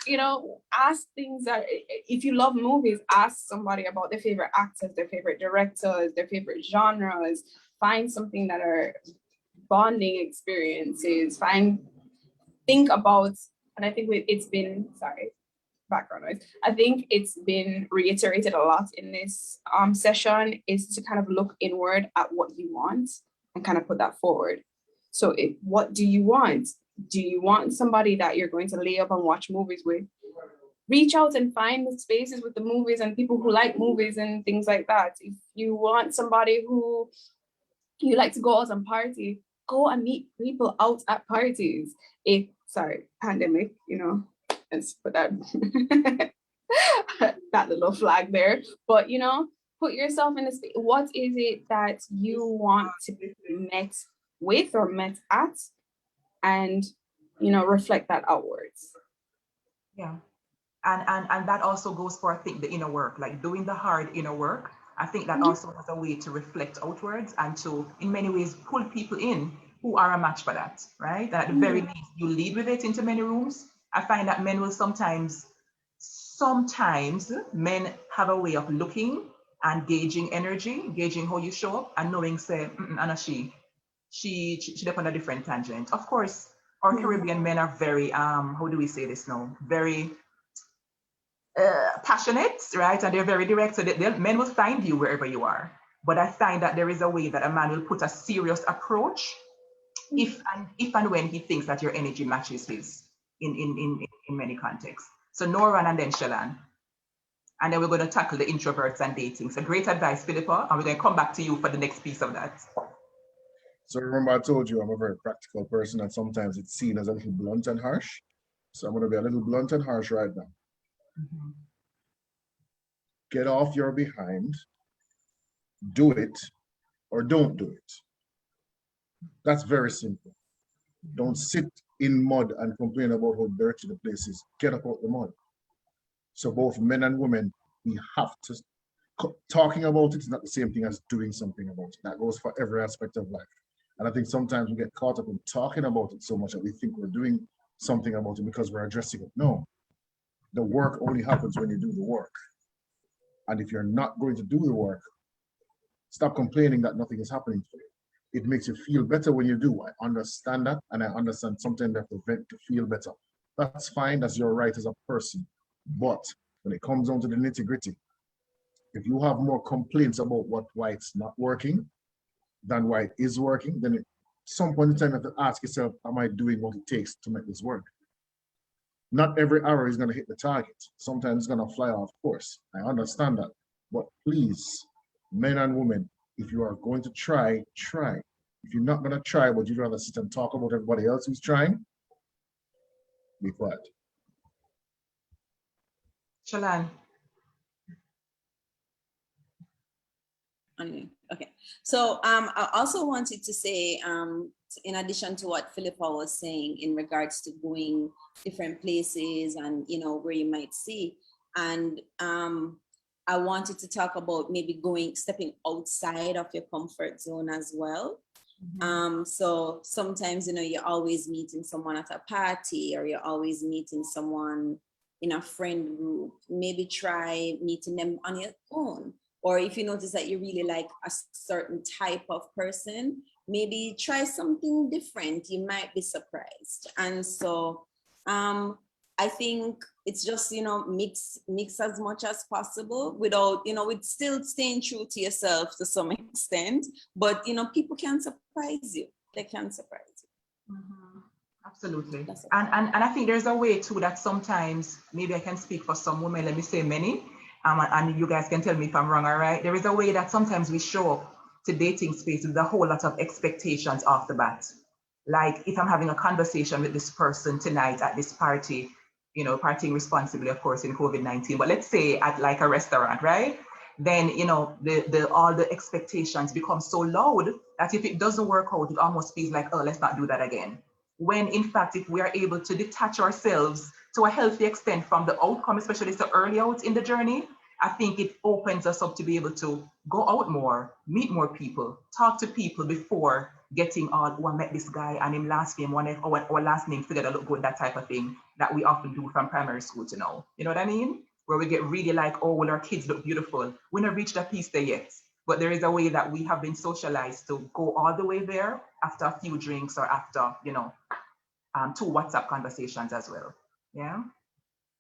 ask things that, if you love movies, ask somebody about their favorite actors, their favorite directors, their favorite genres. Find something that are bonding experiences. Think about, and I think it's been, sorry, background noise. I think it's been reiterated a lot in this session, is to kind of look inward at what you want and kind of put that forward. So what do you want? Do you want somebody that you're going to lay up and watch movies with? Reach out and find the spaces with the movies and people who like movies and things like that. If you want somebody who you like to go out and party, go and meet people out at parties. Pandemic, let's put that that little flag there. But put yourself in the space. What is it that you want to be met with or met at? And reflect that outwards. Yeah, and that also goes for, I think, the inner work, like doing the hard inner work. I think that also has a way to reflect outwards and to, in many ways, pull people in who are a match for that, right? And at the very least, you lead with it into many rooms. I find that men will sometimes men have a way of looking and gauging energy, gauging how you show up, and knowing, say, Anna, she up on a different tangent. Of course, our Caribbean men are very, how do we say this now? Very passionate, right? And they're very direct. So men will find you wherever you are. But I find that there is a way that a man will put a serious approach if and when he thinks that your energy matches his in many contexts. So Noran and then Shellan. And then we're going to tackle the introverts and dating. So great advice, Philippa. And we're going to come back to you for the next piece of that. So remember, I told you I'm a very practical person, and sometimes it's seen as a little blunt and harsh. So I'm going to be a little blunt and harsh right now. Get off your behind, do it, or don't do it. That's very simple. Don't sit in mud and complain about how dirty the place is. Get up out the mud. So both men and women, we have to, talking about it is not the same thing as doing something about it. That goes for every aspect of life. And I think sometimes we get caught up in talking about it so much that we think we're doing something about it because we're addressing it. No, the work only happens when you do the work. And if you're not going to do the work, stop complaining that nothing is happening for you. It makes you feel better when you do. I understand that, and I understand sometimes you have to vent to feel better. That's fine, that's your right as a person. But when it comes down to the nitty-gritty, if you have more complaints about why it's not working than why it is working, then at some point in time you have to ask yourself, am I doing what it takes to make this work? Not every arrow is going to hit the target. Sometimes it's going to fly off course. I understand that. But please, men and women, if you are going to try, try. If you're not going to try, but you'd rather sit and talk about everybody else who's trying, be quiet. Shellan. Okay, so I also wanted to say, in addition to what Philippa was saying in regards to going different places and where you might see, and I wanted to talk about maybe stepping outside of your comfort zone as well. So sometimes you're always meeting someone at a party, or you're always meeting someone in a friend group. Maybe try meeting them on your own. Or if you notice that you really like a certain type of person, maybe try something different. You might be surprised. And so I think it's just, mix as much as possible without, with still staying true to yourself to some extent. But, people can surprise you. They can surprise you. Absolutely. And I think there's a way too that sometimes, maybe I can speak for some women, let me say many, and you guys can tell me if I'm wrong, all right? There is a way that sometimes we show up to dating spaces with a whole lot of expectations off the bat. Like if I'm having a conversation with this person tonight at this party, you know, partying responsibly, of course, in COVID-19, but let's say at like a restaurant, right? Then, you know, all the expectations become so loud that if it doesn't work out, it almost feels like, oh, let's not do that again. When in fact, if we are able to detach ourselves to a healthy extent from the outcome, especially so early out in the journey, I think it opens us up to be able to go out more, meet more people, talk to people before getting all, oh, I met this guy and him last name, our last name together look good, that type of thing that we often do from primary school to now. You know what I mean? Where we get really like, oh, well, our kids look beautiful. We haven't reached that piece there yet. But there is a way that we have been socialized to go all the way there after a few drinks or after, you know, 2 WhatsApp conversations as well. Yeah.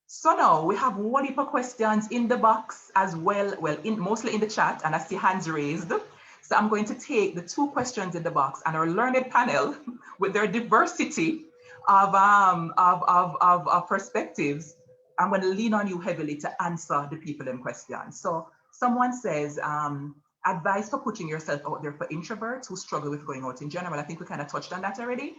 So now we have one heap of questions in the box as well. Well, mostly in the chat, and I see hands raised. So I'm going to take the 2 questions in the box, and our learned panel, with their diversity of perspectives, I'm going to lean on you heavily to answer the people in question. So someone says, advice for putting yourself out there for introverts who struggle with going out in general. I think we kind of touched on that already.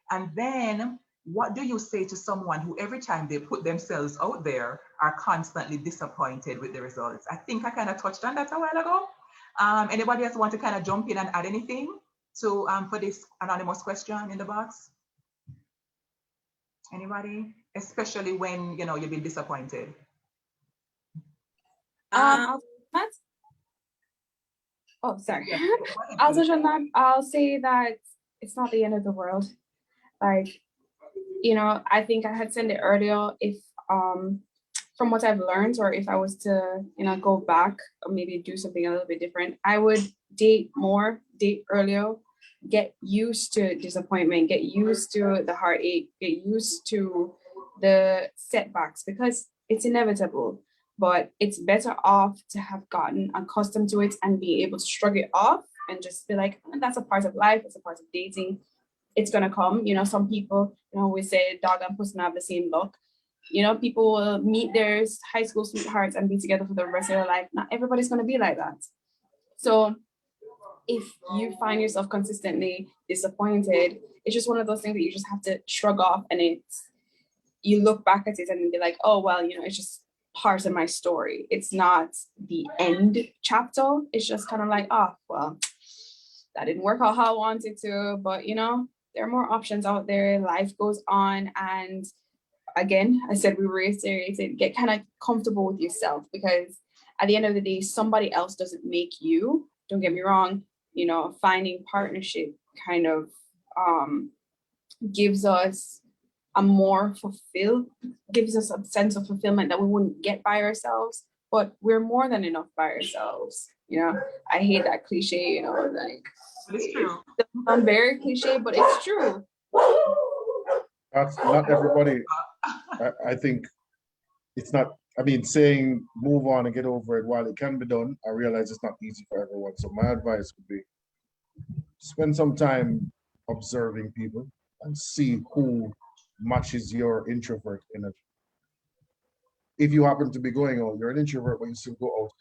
And then what do you say to someone who every time they put themselves out there are constantly disappointed with the results? I think I kind of touched on that a while ago. Anybody else want to kind of jump in and add anything to for this anonymous question in the box? Anybody? Especially when, you know, you've been disappointed. Oh, sorry. I'll touch on that. I'll say that it's not the end of the world. Like, you know, I think I had said it earlier, if from what I've learned, or if I was to, you know, go back or maybe do something a little bit different, I would date more, date earlier, get used to disappointment, get used to the heartache, get used to the setbacks, because it's inevitable. But it's better off to have gotten accustomed to it and be able to shrug it off and just be like, that's a part of life, it's a part of dating. It's gonna come. You know, some people, you know, we say dog and pussy have the same luck. You know, people will meet their high school sweethearts and be together for the rest of their life. Not everybody's gonna be like that. So if you find yourself consistently disappointed, it's just one of those things that you just have to shrug off, and you look back at it and be like, oh, well, you know, it's just part of my story. It's not the end chapter. It's just kind of like, oh, well, that didn't work out how I wanted to, but you know, there are more options out there. Life goes on. And again, I said, we reiterated, get kind of comfortable with yourself, because at the end of the day, somebody else doesn't make you. Don't get me wrong, you know, finding partnership kind of gives us gives us a sense of fulfillment that we wouldn't get by ourselves, but we're more than enough by ourselves. You know, I hate that cliche, you know, like, it's true. It sounds very cliche, but it's true. That's not everybody. I think it's not, I mean, saying move on and get over it, while it can be done, I realize it's not easy for everyone. So my advice would be spend some time observing people and see who matches your introvert energy. If you happen to be going out, you're an introvert, but you still go out,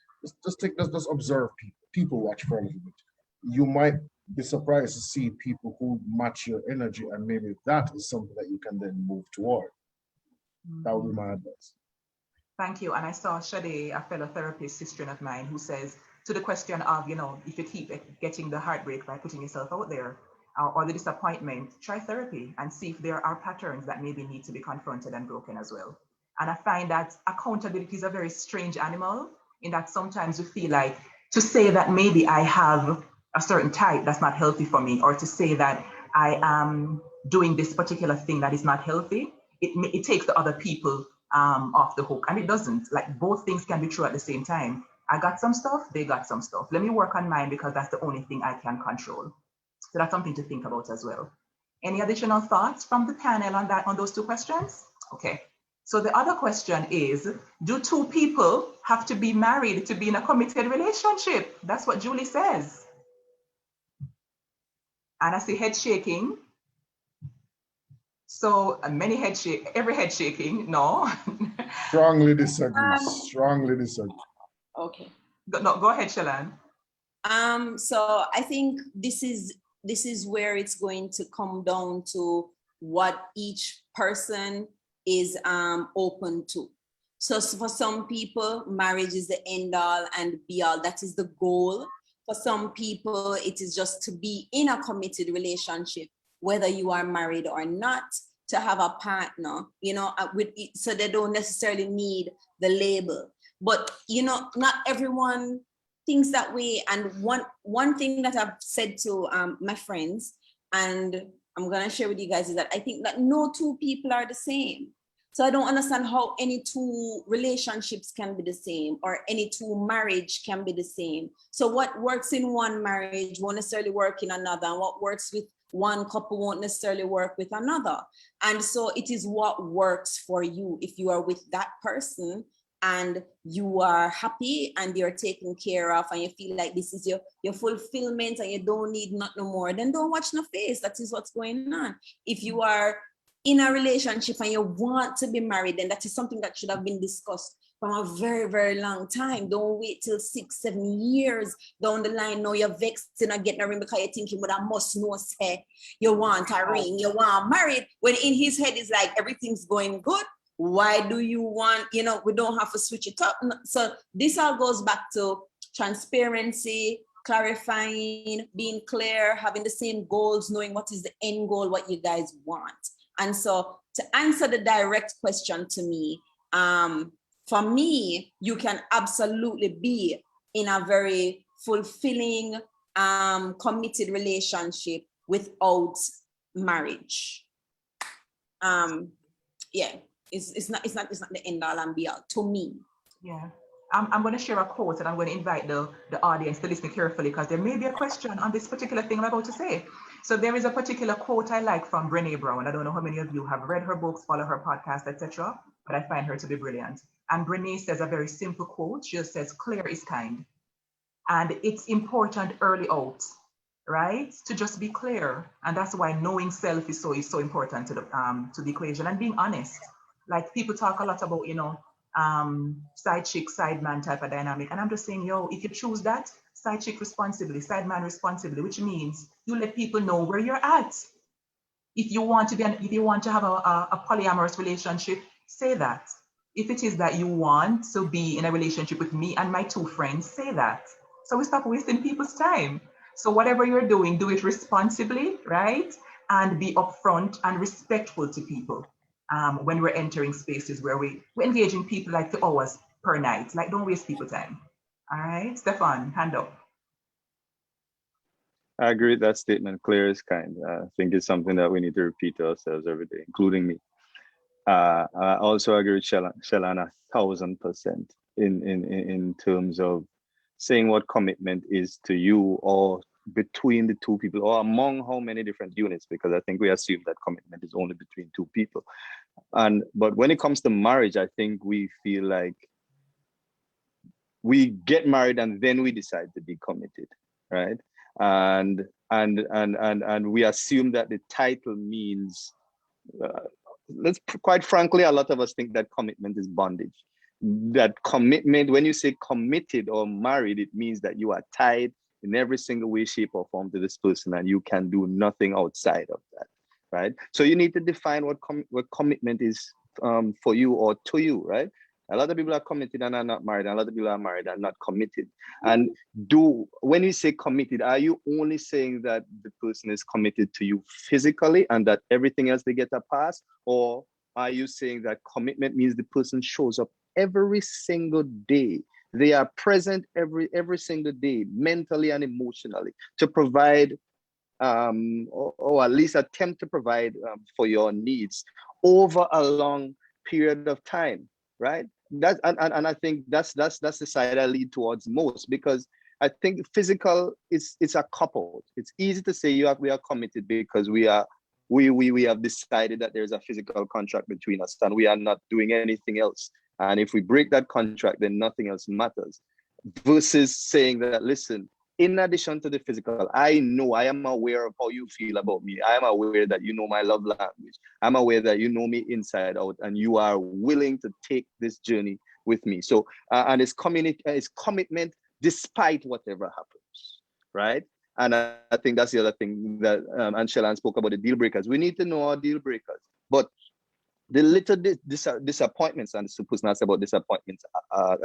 just observe people. People watch for a little bit. You might be surprised to see people who match your energy, and maybe that is something that you can then move toward. That would be my advice. Thank you. And I saw Shade, a fellow therapist, sister of mine, who says to the question of, you know, if you keep getting the heartbreak by putting yourself out there, or the disappointment, try therapy and see if there are patterns that maybe need to be confronted and broken as well. And I find that accountability is a very strange animal, in that sometimes you feel like to say that maybe I have a certain type that's not healthy for me, or to say that I am doing this particular thing that is not healthy, it takes the other people off the hook. And it doesn't. Like, both things can be true at the same time. I got some stuff, they got some stuff. Let me work on mine, because that's the only thing I can control. So that's something to think about as well. Any additional thoughts from the panel on those 2 questions? Okay. So the other question is, do 2 people have to be married to be in a committed relationship? That's what Julie says. And I see head shaking. So many every head shaking, no. Strongly disagree. Strongly disagree. Okay. No, go ahead, Shalane. So I think this is where it's going to come down to what each person is open to. So for some people, marriage is the end all and be all. That is the goal. For some people, it is just to be in a committed relationship, whether you are married or not, to have a partner, so they don't necessarily need the label. But, not everyone thinks that way. And one thing that I've said to my friends, and I'm going to share with you guys, is that I think that no two people are the same. So I don't understand how any two relationships can be the same, or any two marriage can be the same. So what works in one marriage won't necessarily work in another, and what works with one couple won't necessarily work with another. And so it is what works for you. If you are with that person and you are happy and you're taken care of and you feel like this is your fulfillment and you don't need nothing more, then don't watch no face. That is what's going on. If you are in a relationship and you want to be married, then that is something that should have been discussed from a very, very long time. Don't wait till 6-7 years down the line. Now you're vexed and not getting a ring because you're thinking, but I must know, say, you want a ring, you want married. When in his head is like, everything's going good. Why do you want, we don't have to switch it up. So this all goes back to transparency, clarifying, being clear, having the same goals, knowing what is the end goal, what you guys want. And so to answer the direct question to me, for me, you can absolutely be in a very fulfilling, committed relationship without marriage. Yeah, it's not the end all and be all to me. Yeah. I'm going to share a quote, and I'm going to invite the audience to listen carefully, because there may be a question on this particular thing I'm about to say. So there is a particular quote I like from Brené Brown. I don't know how many of you have read her books, follow her podcast, etc., but I find her to be brilliant. And Brené says a very simple quote. She just says, "Clear is kind." And it's important early out, right, to just be clear. And that's why knowing self is so important to the equation, and being honest. Like, people talk a lot about, side chick, side man type of dynamic. And I'm just saying, if you choose that, side chick responsibly, side man responsibly, which means you let people know where you're at. If you want to have a polyamorous relationship, say that. If it is that you want to be in a relationship with me and my two friends, say that. So we stop wasting people's time. So whatever you're doing, do it responsibly, right? And be upfront and respectful to people. When we're entering spaces where we're engaging people like 2 hours per night. Like, don't waste people's time. All right, Stefan, hand up. I agree with that statement. Clear is kind. I think it's something that we need to repeat to ourselves every day, including me. I also agree with Shalana 1000% in terms of saying what commitment is to you, or between the two people, or among how many different units, because I think we assume that commitment is only between two people. But when it comes to marriage, I think we feel like we get married and then we decide to be committed, right? And we assume that the title means, quite frankly, a lot of us think that commitment is bondage. That commitment, when you say committed or married, it means that you are tied in every single way, shape, or form to this person, and you can do nothing outside of that, right? So you need to define what commitment is for you or to you, right? A lot of people are committed and are not married, and a lot of people are married and not committed. And when you say committed, are you only saying that the person is committed to you physically and that everything else they get a pass? Or are you saying that commitment means the person shows up every single day? They are present every single day, mentally and emotionally, to provide or at least attempt to provide for your needs over a long period of time, right? And I think that's the side I lead towards most, because I think physical it's a couple. It's easy to say we are committed because we have decided that there's a physical contract between us and we are not doing anything else. And if we break that contract, then nothing else matters. Versus saying that, listen, in addition to the physical, I am aware of how you feel about me. I am aware that you know my love language. I'm aware that you know me inside out, and you are willing to take this journey with me. So, and it's commitment despite whatever happens, right? And I think that's the other thing that Anshelan spoke about, the deal breakers. We need to know our deal breakers, but the little disappointments, and the person asked about disappointments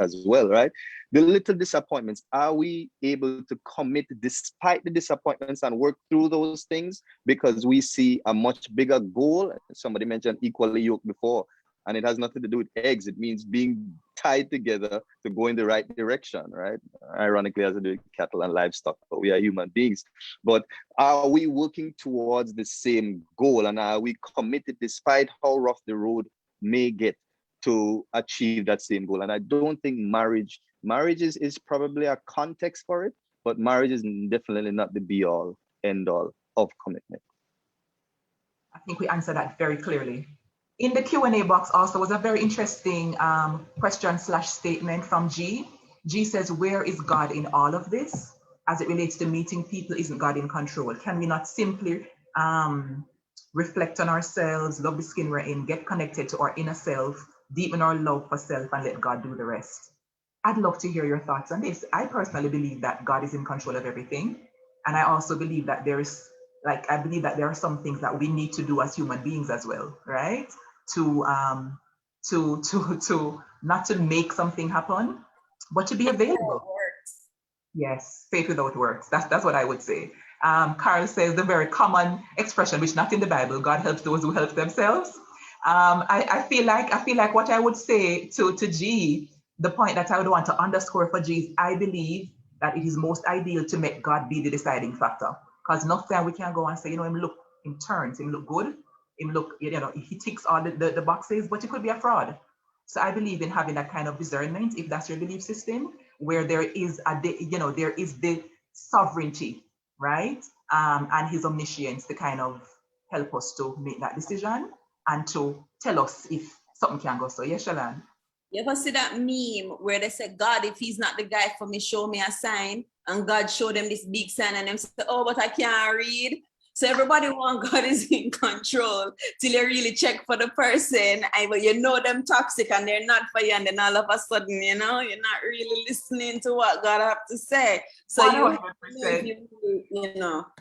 as well, right? The little disappointments, are we able to commit despite the disappointments and work through those things because we see a much bigger goal? Somebody mentioned equally yoked before, and it has nothing to do with eggs. It means being tied together to go in the right direction, right? Ironically, as to do with cattle and livestock, but we are human beings. But are we working towards the same goal, and are we committed despite how rough the road may get to achieve that same goal? And I don't think marriage is probably a context for it, but marriage is definitely not the be all end all of commitment. I think we answered that very clearly. In the Q&A box also was a very interesting question/statement from G. G says, where is God in all of this? As it relates to meeting people, isn't God in control? Can we not simply reflect on ourselves, love the skin we're in, get connected to our inner self, deepen our love for self, and let God do the rest? I'd love to hear your thoughts on this. I personally believe that God is in control of everything. And I also believe that I believe that there are some things that we need to do as human beings as well, right? To not to make something happen, but to be available. Yes, faith without works. That's what I would say. Carl says the very common expression, which not in the Bible, God helps those who help themselves. I feel like what I would say to G, the point that I would want to underscore for G is I believe that it is most ideal to make God be the deciding factor. Because nothing we can go and say, him look, him turns, him look good, him look, he ticks all the boxes, but it could be a fraud. So I believe in having that kind of discernment, if that's your belief system, where there is the sovereignty, right? And his omniscience to kind of help us to make that decision and to tell us if something can go. So yes, Shalan. You ever see that meme where they say, God, if he's not the guy for me, show me a sign, and God showed them this big sign and them say, oh, but I can't read. So everybody want God is in control till you really check for the person, but them toxic and they're not for you, and then all of a sudden, you're not really listening to what God have to say. So 100%.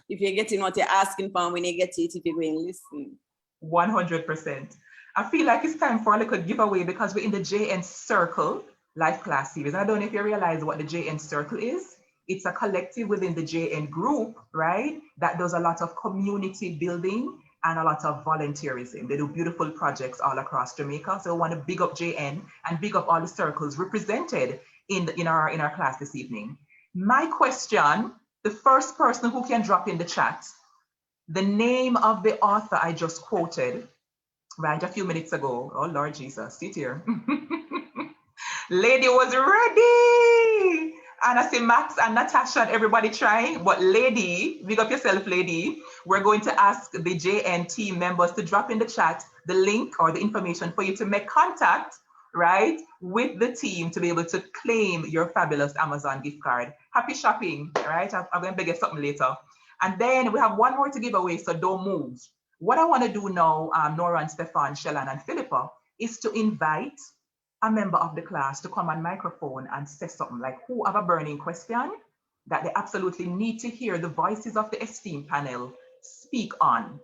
if you're getting what you're asking for, when you get it, if you're going to listen. 100%. I feel like it's time for a little giveaway because we're in the JN Circle live class series. I don't know if you realize what the JN Circle is. It's a collective within the JN group, right? That does a lot of community building and a lot of volunteerism. They do beautiful projects all across Jamaica. So I want to big up JN and big up all the circles represented in our class this evening. My question, the first person who can drop in the chat, the name of the author I just quoted, right, a few minutes ago. Oh, Lord Jesus, sit here. Lady was ready. And I see Max and Natasha and everybody trying, but Lady, big up yourself, Lady. We're going to ask the JN team members to drop in the chat the link or the information for you to make contact, right, with the team to be able to claim your fabulous Amazon gift card. Happy shopping, right? I'm going to beg you something later. And then we have one more to give away, so don't move. What I want to do now, Nora and Stefan, Shellan and Philippa, is to invite a member of the class to come on microphone and say something like who have a burning question that they absolutely need to hear the voices of the esteemed panel speak on.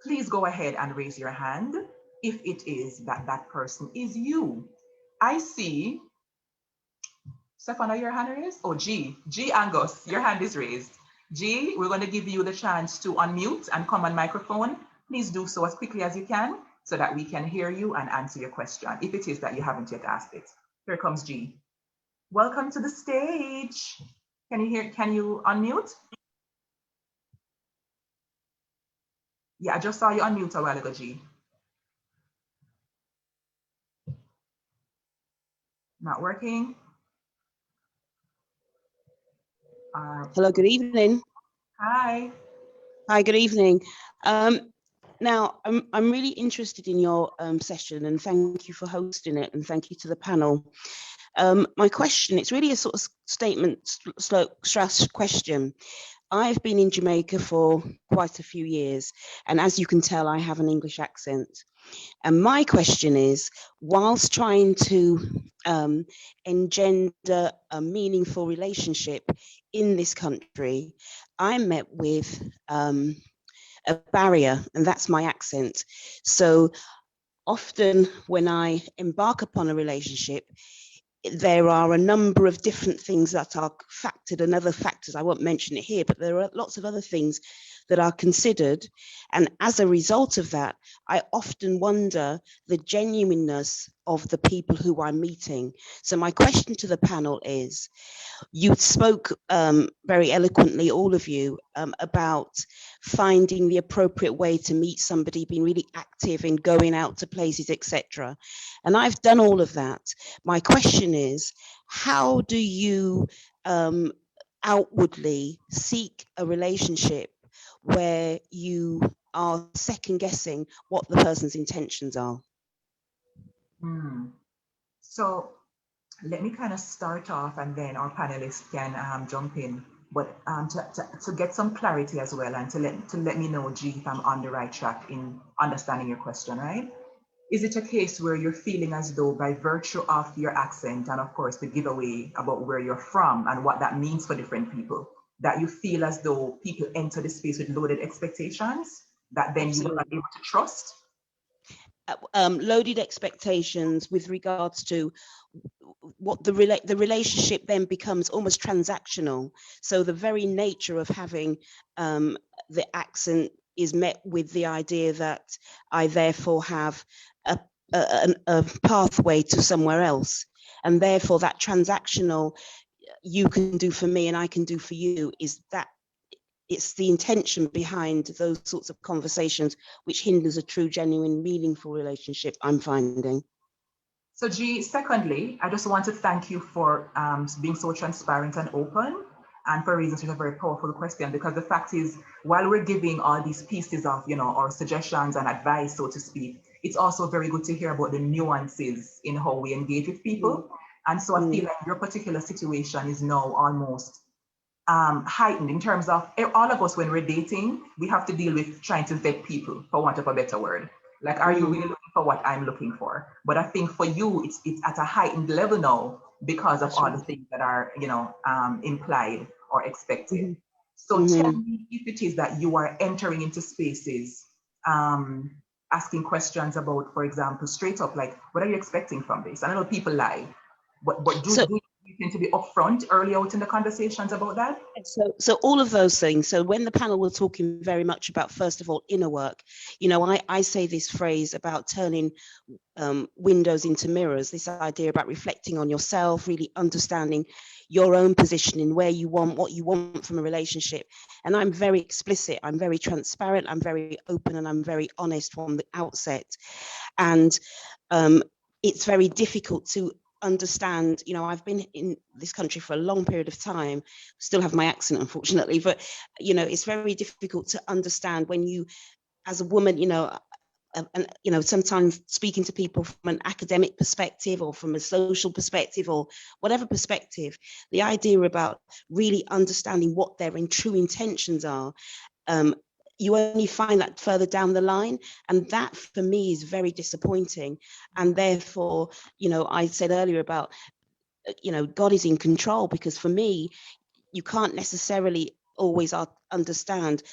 Please go ahead and raise your hand if it is that person is you. I see, Stefan, your hand raised? Oh, G Angus, your hand is raised. G, we're going to give you the chance to unmute and come on microphone. Please do so as quickly as you can so that we can hear you and answer your question, if it is that you haven't yet asked it. Here comes G. Welcome to the stage. Can you unmute? Yeah, I just saw you unmute a while ago, G. Not working? Hello, good evening. Hi. Hi, good evening. Now, I'm really interested in your session, and thank you for hosting it, and thank you to the panel. My question, it's really a sort of statement / question. I've been in Jamaica for quite a few years, and as you can tell, I have an English accent. And my question is, whilst trying to engender a meaningful relationship in this country, I met with a barrier, and that's my accent. So often when I embark upon a relationship, there are a number of different things that are factored, and other factors, I won't mention it here, but there are lots of other things that are considered. And as a result of that, I often wonder the genuineness of the people who I'm meeting. So my question to the panel is, you spoke very eloquently, all of you, about finding the appropriate way to meet somebody, being really active in going out to places, etc. And I've done all of that. My question is, how do you outwardly seek a relationship where you are second guessing what the person's intentions are? So let me kind of start off, and then our panelists can jump in. But to get some clarity as well, and to let me know, G, if I'm on the right track in understanding your question, right? Is it a case where you're feeling as though, by virtue of your accent and of course the giveaway about where you're from and what that means for different people, that you feel as though people enter the space with loaded expectations that then you are not able to trust? Loaded expectations with regards to what the relationship then becomes almost transactional. So the very nature of having the accent is met with the idea that I therefore have a pathway to somewhere else, and therefore that transactional, you can do for me and I can do for you, is that it's the intention behind those sorts of conversations which hinders a true, genuine, meaningful relationship, I'm finding. So G, secondly, I just want to thank you for being so transparent and open, and for reasons which are a very powerful question, because the fact is, while we're giving all these pieces of, our suggestions and advice, so to speak, it's also very good to hear about the nuances in how we engage with people. And so I feel like your particular situation is now almost heightened in terms of all of us, when we're dating, we have to deal with trying to vet people, for want of a better word. Like, are you really looking for what I'm looking for? But I think for you, it's at a heightened level now because of all the things that are, implied or expected. So tell me if it is that you are entering into spaces, asking questions about, for example, straight up, like, what are you expecting from this? I know people lie, but do you tend to be upfront early out in the conversations about that? So all of those things. So when the panel were talking very much about, first of all, inner work, I say this phrase about turning windows into mirrors, this idea about reflecting on yourself, really understanding your own positioning, where you want, what you want from a relationship. And I'm very explicit, I'm very transparent, I'm very open, and I'm very honest from the outset. And it's very difficult to understand, I've been in this country for a long period of time, still have my accent, unfortunately, but, it's very difficult to understand when you, as a woman, and, sometimes speaking to people from an academic perspective or from a social perspective or whatever perspective, the idea about really understanding what their true intentions are, you only find that further down the line. And that for me is very disappointing. And therefore, I said earlier about, God is in control, because for me, you can't necessarily always understand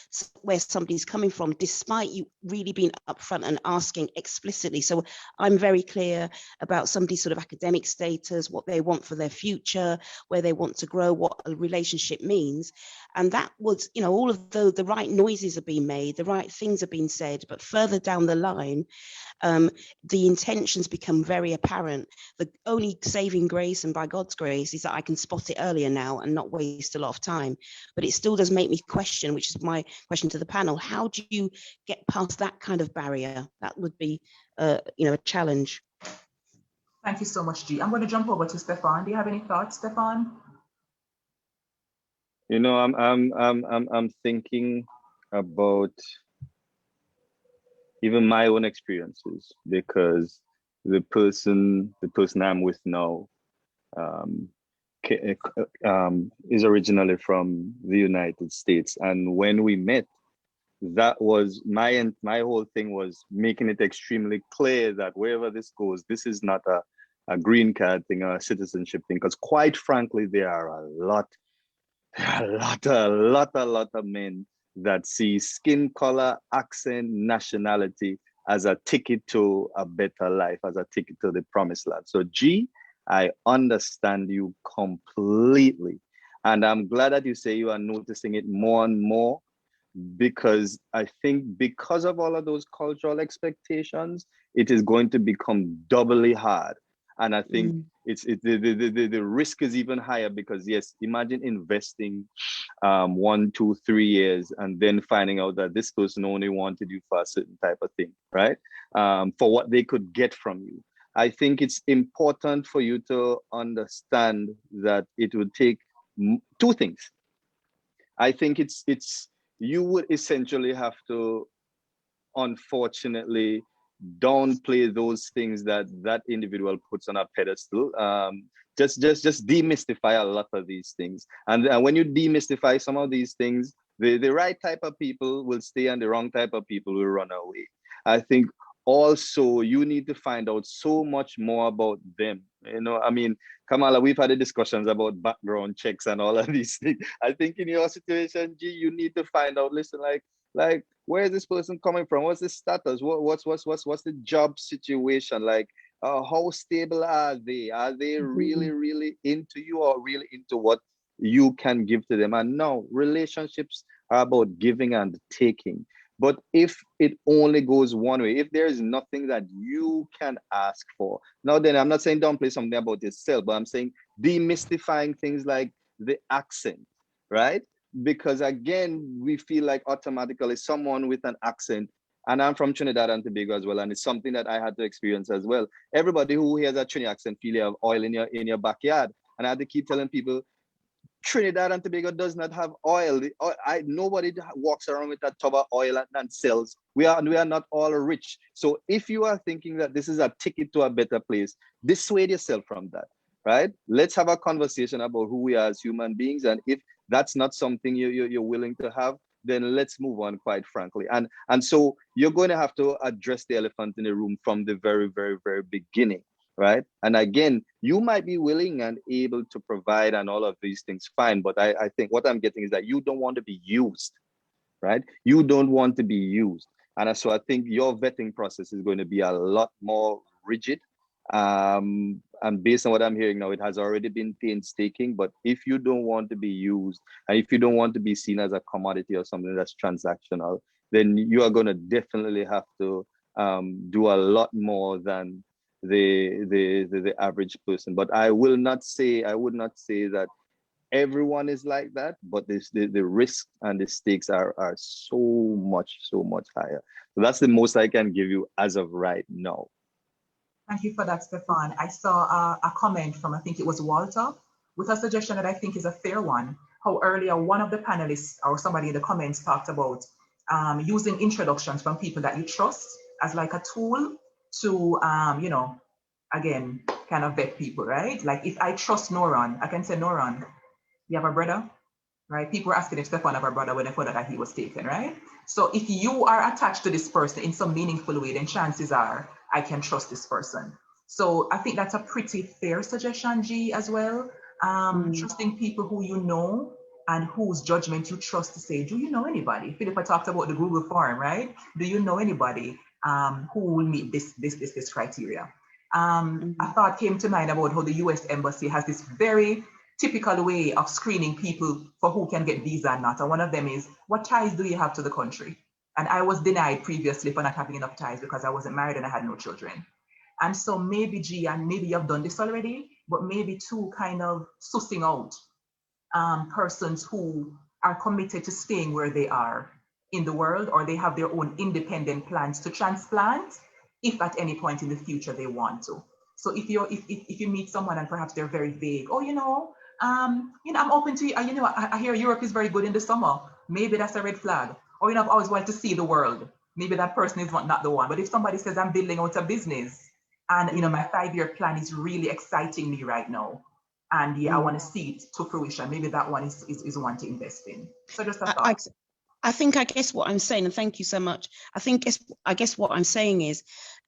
where somebody's coming from, despite you really being upfront and asking explicitly. So I'm very clear about somebody's sort of academic status, what they want for their future, where they want to grow, what a relationship means. And that was, all of the right noises are being made, the right things are being said, but further down the line, the intentions become very apparent. The only saving grace, and by God's grace, is that I can spot it earlier now and not waste a lot of time. But it still does make me question, which is my question to the panel, how do you get past that kind of barrier? That would be, a challenge. Thank you so much, G. I'm going to jump over to Stefan. Do you have any thoughts, Stefan? I'm thinking about even my own experiences, because the person I'm with now, is originally from the United States. And when we met, that was my whole thing was making it extremely clear that wherever this goes, this is not a green card thing or a citizenship thing. Because quite frankly, there are a lot of men that see skin color, accent, nationality as a ticket to a better life, as a ticket to the promised land. So G, I understand you completely. And I'm glad that you say you are noticing it more and more, because I think because of all of those cultural expectations, it is going to become doubly hard. And I think the risk is even higher, because yes, imagine investing 1, 2, 3 years and then finding out that this person only wanted you for a certain type of thing, right? For what they could get from you. I think it's important for you to understand that it would take two things. I think you would essentially have to, unfortunately, downplay those things that individual puts on a pedestal. Just demystify a lot of these things. And when you demystify some of these things, the right type of people will stay and the wrong type of people will run away. I think also you need to find out so much more about them. You know, I mean, Kamala, we've had the discussions about background checks and all of these things. I think in your situation, G, you need to find out, listen, like where is this person coming from? What's the status? What's the job situation? Like, how stable are they? Are they really, really into you or really into what you can give to them? And no, relationships are about giving and taking. But if it only goes one way, if there is nothing that you can ask for, now then I'm not saying don't play something about yourself, but I'm saying demystifying things like the accent, right? Because again, we feel like automatically someone with an accent, and I'm from Trinidad and Tobago as well, and it's something that I had to experience as well. Everybody who hears a Trinidad accent feel you have oil in your backyard. And I had to keep telling people, Trinidad and Tobago does not have oil. Nobody walks around with a tub of oil and sells. We are not all rich. So if you are thinking that this is a ticket to a better place, dissuade yourself from that, right? Let's have a conversation about who we are as human beings. And if that's not something you're willing to have, then let's move on, quite frankly. And so you're going to have to address the elephant in the room from the very, very, very beginning. Right. And again, you might be willing and able to provide and all of these things, fine. But I think what I'm getting is that you don't want to be used. Right. You don't want to be used. And so I think your vetting process is going to be a lot more rigid. And based on what I'm hearing now, it has already been painstaking. But if you don't want to be used, and if you don't want to be seen as a commodity or something that's transactional, then you are going to definitely have to do a lot more than the average person. But I would not say that everyone is like that, but the risk and the stakes are so much higher. So that's the most I can give you as of right now. Thank you for that, Stefan. I saw a comment from, I think it was Walter, with a suggestion that I think is a fair one. How earlier one of the panelists or somebody in the comments talked about using introductions from people that you trust as like a tool to, again, kind of vet people, right? Like if I trust Noron, I can say, Noron, you have a brother, right? People were asking if Stefan have a brother when they found out that he was taken, right? So if you are attached to this person in some meaningful way, then chances are I can trust this person. So I think that's a pretty fair suggestion, G, as well. Trusting people who you know and whose judgment you trust to say, do you know anybody? Philippa talked about the Google form, right? Do you know anybody who will meet this criteria? A thought came to mind about how the US Embassy has this very typical way of screening people for who can get visa and not. And one of them is, what ties do you have to the country? And I was denied previously for not having enough ties because I wasn't married and I had no children. And so maybe, G, and maybe you've done this already, but maybe too kind of sussing out persons who are committed to staying where they are in the world, or they have their own independent plans to transplant if at any point in the future they want to. So if you meet someone and perhaps they're very vague, oh, I'm open to, I hear Europe is very good in the summer. Maybe that's a red flag. Or, I've always wanted to see the world. Maybe that person is not the one. But if somebody says I'm building out a business and, my 5-year plan is really exciting me right now, and yeah, I want to see it to fruition. Maybe that one is one to invest in. So just a thought. I guess what I'm saying, and thank you so much. I guess what I'm saying is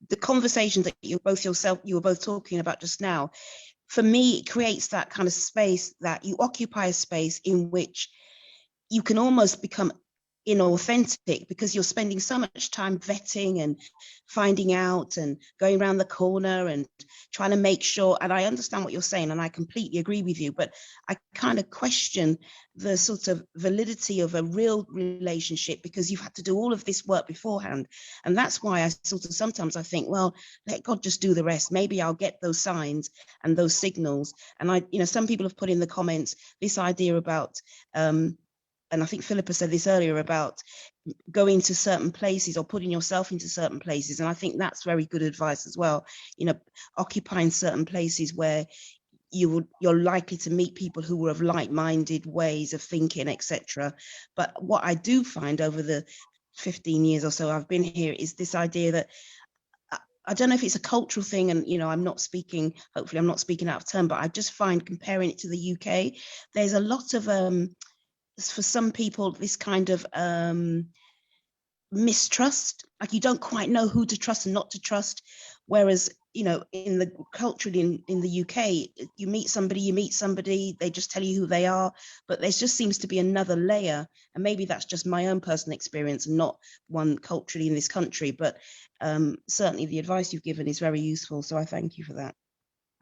the conversations that you were both talking about just now, for me, it creates that kind of space that you occupy a space in which you can almost become inauthentic because you're spending so much time vetting and finding out and going around the corner and trying to make sure. And I understand what you're saying, and I completely agree with you, but I kind of question the sort of validity of a real relationship because you've had to do all of this work beforehand. And that's why I sort of sometimes I think, well, let God just do the rest. Maybe I'll get those signs and those signals. And some people have put in the comments this idea about and I think Philippa said this earlier about going to certain places or putting yourself into certain places. And I think that's very good advice as well. Occupying certain places where you're likely to meet people who are of like-minded ways of thinking, etc. But what I do find over the 15 years or so I've been here is this idea that I don't know if it's a cultural thing, and hopefully I'm not speaking out of turn, but I just find comparing it to the UK, there's a lot of for some people, this kind of mistrust, like you don't quite know who to trust and not to trust. Whereas, culturally in the UK, you meet somebody, they just tell you who they are, but there just seems to be another layer. And maybe that's just my own personal experience and not one culturally in this country, but certainly the advice you've given is very useful. So I thank you for that.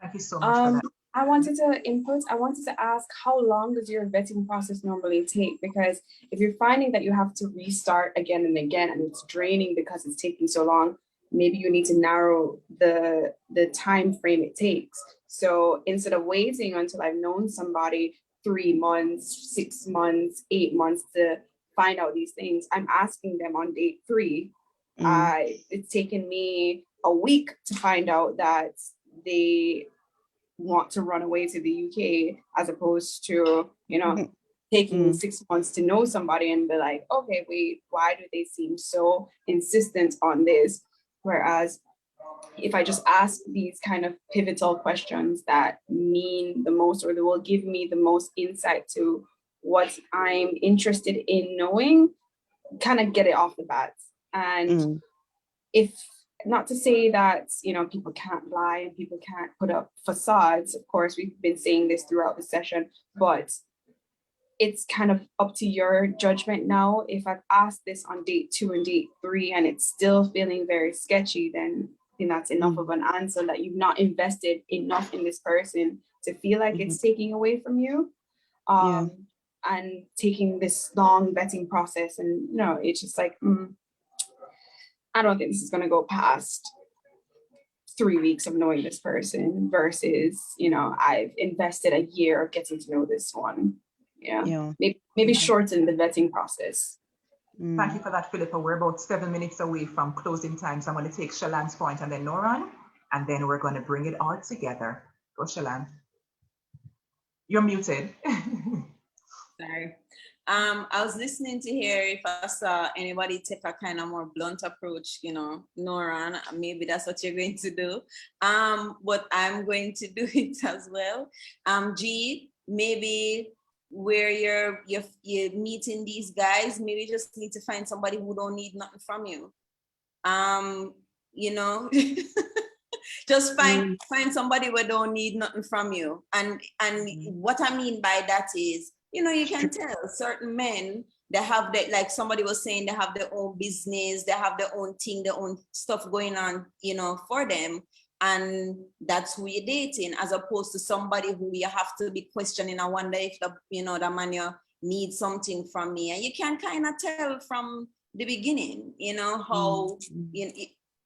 Thank you so much for that. I wanted to ask, how long does your vetting process normally take? Because if you're finding that you have to restart again and again, and it's draining because it's taking so long, maybe you need to narrow the time frame it takes. So instead of waiting until I've known somebody 3 months, 6 months, 8 months to find out these things, I'm asking them on date 3. It's taken me a week to find out that they want to run away to the UK, as opposed to, taking 6 months to know somebody and be like, okay, wait, why do they seem so insistent on this? Whereas if I just ask these kind of pivotal questions that mean the most, or they will give me the most insight to what I'm interested in knowing, kind of get it off the bat. And if, not to say that, people can't lie and people can't put up facades. Of course, we've been saying this throughout the session, but it's kind of up to your judgment now. If I've asked this on date 2 and date 3 and it's still feeling very sketchy, then that's enough of an answer that you've not invested enough in this person to feel like it's taking away from you. And taking this long vetting process, and it's just like, I don't think this is going to go past 3 weeks of knowing this person versus, I've invested a year of getting to know this one. Maybe shorten the vetting process. Thank you for that, Philippa. We're about 7 minutes away from closing time. So I'm going to take Shallan's point and then Noran, and then we're going to bring it all together. Go, Shallan. You're muted. Sorry. I was listening to hear if I saw anybody take a kind of more blunt approach, Noran, maybe that's what you're going to do. But I'm going to do it as well. G, maybe where you're meeting these guys, maybe you just need to find somebody who don't need nothing from you. Just find somebody who don't need nothing from you. And what I mean by that is, you can tell certain men, they have that, like somebody was saying, they have their own business, they have their own thing, their own stuff going on, for them. And that's who you're dating, as opposed to somebody who you have to be questioning. I wonder if the man needs something from me. And you can kind of tell from the beginning, how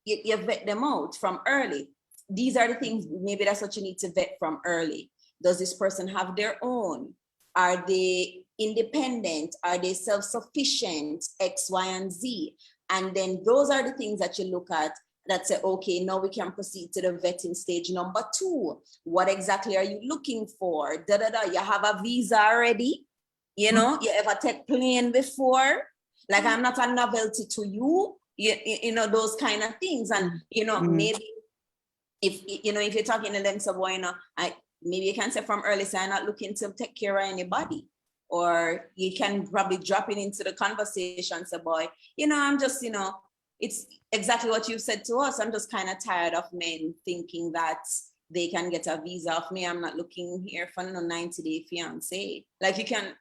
you vet them out from early. These are the things, maybe that's what you need to vet from early. Does this person have their own? Are they independent? Are they self-sufficient? X, Y, and Z. And then those are the things that you look at that say, okay, now we can proceed to the vetting stage number 2. What exactly are you looking for? You have a visa already? You ever take plane before? Like, I'm not a novelty to you, those kind of things. And, maybe if you're talking to them, so, maybe you can say from early, say I'm not looking to take care of anybody. Or you can probably drop it into the conversation, say, boy, you know, I'm just, you know, it's exactly what you said to us. I'm just kind of tired of men thinking that they can get a visa off me. I'm not looking here for no 90-day fiance. Like you can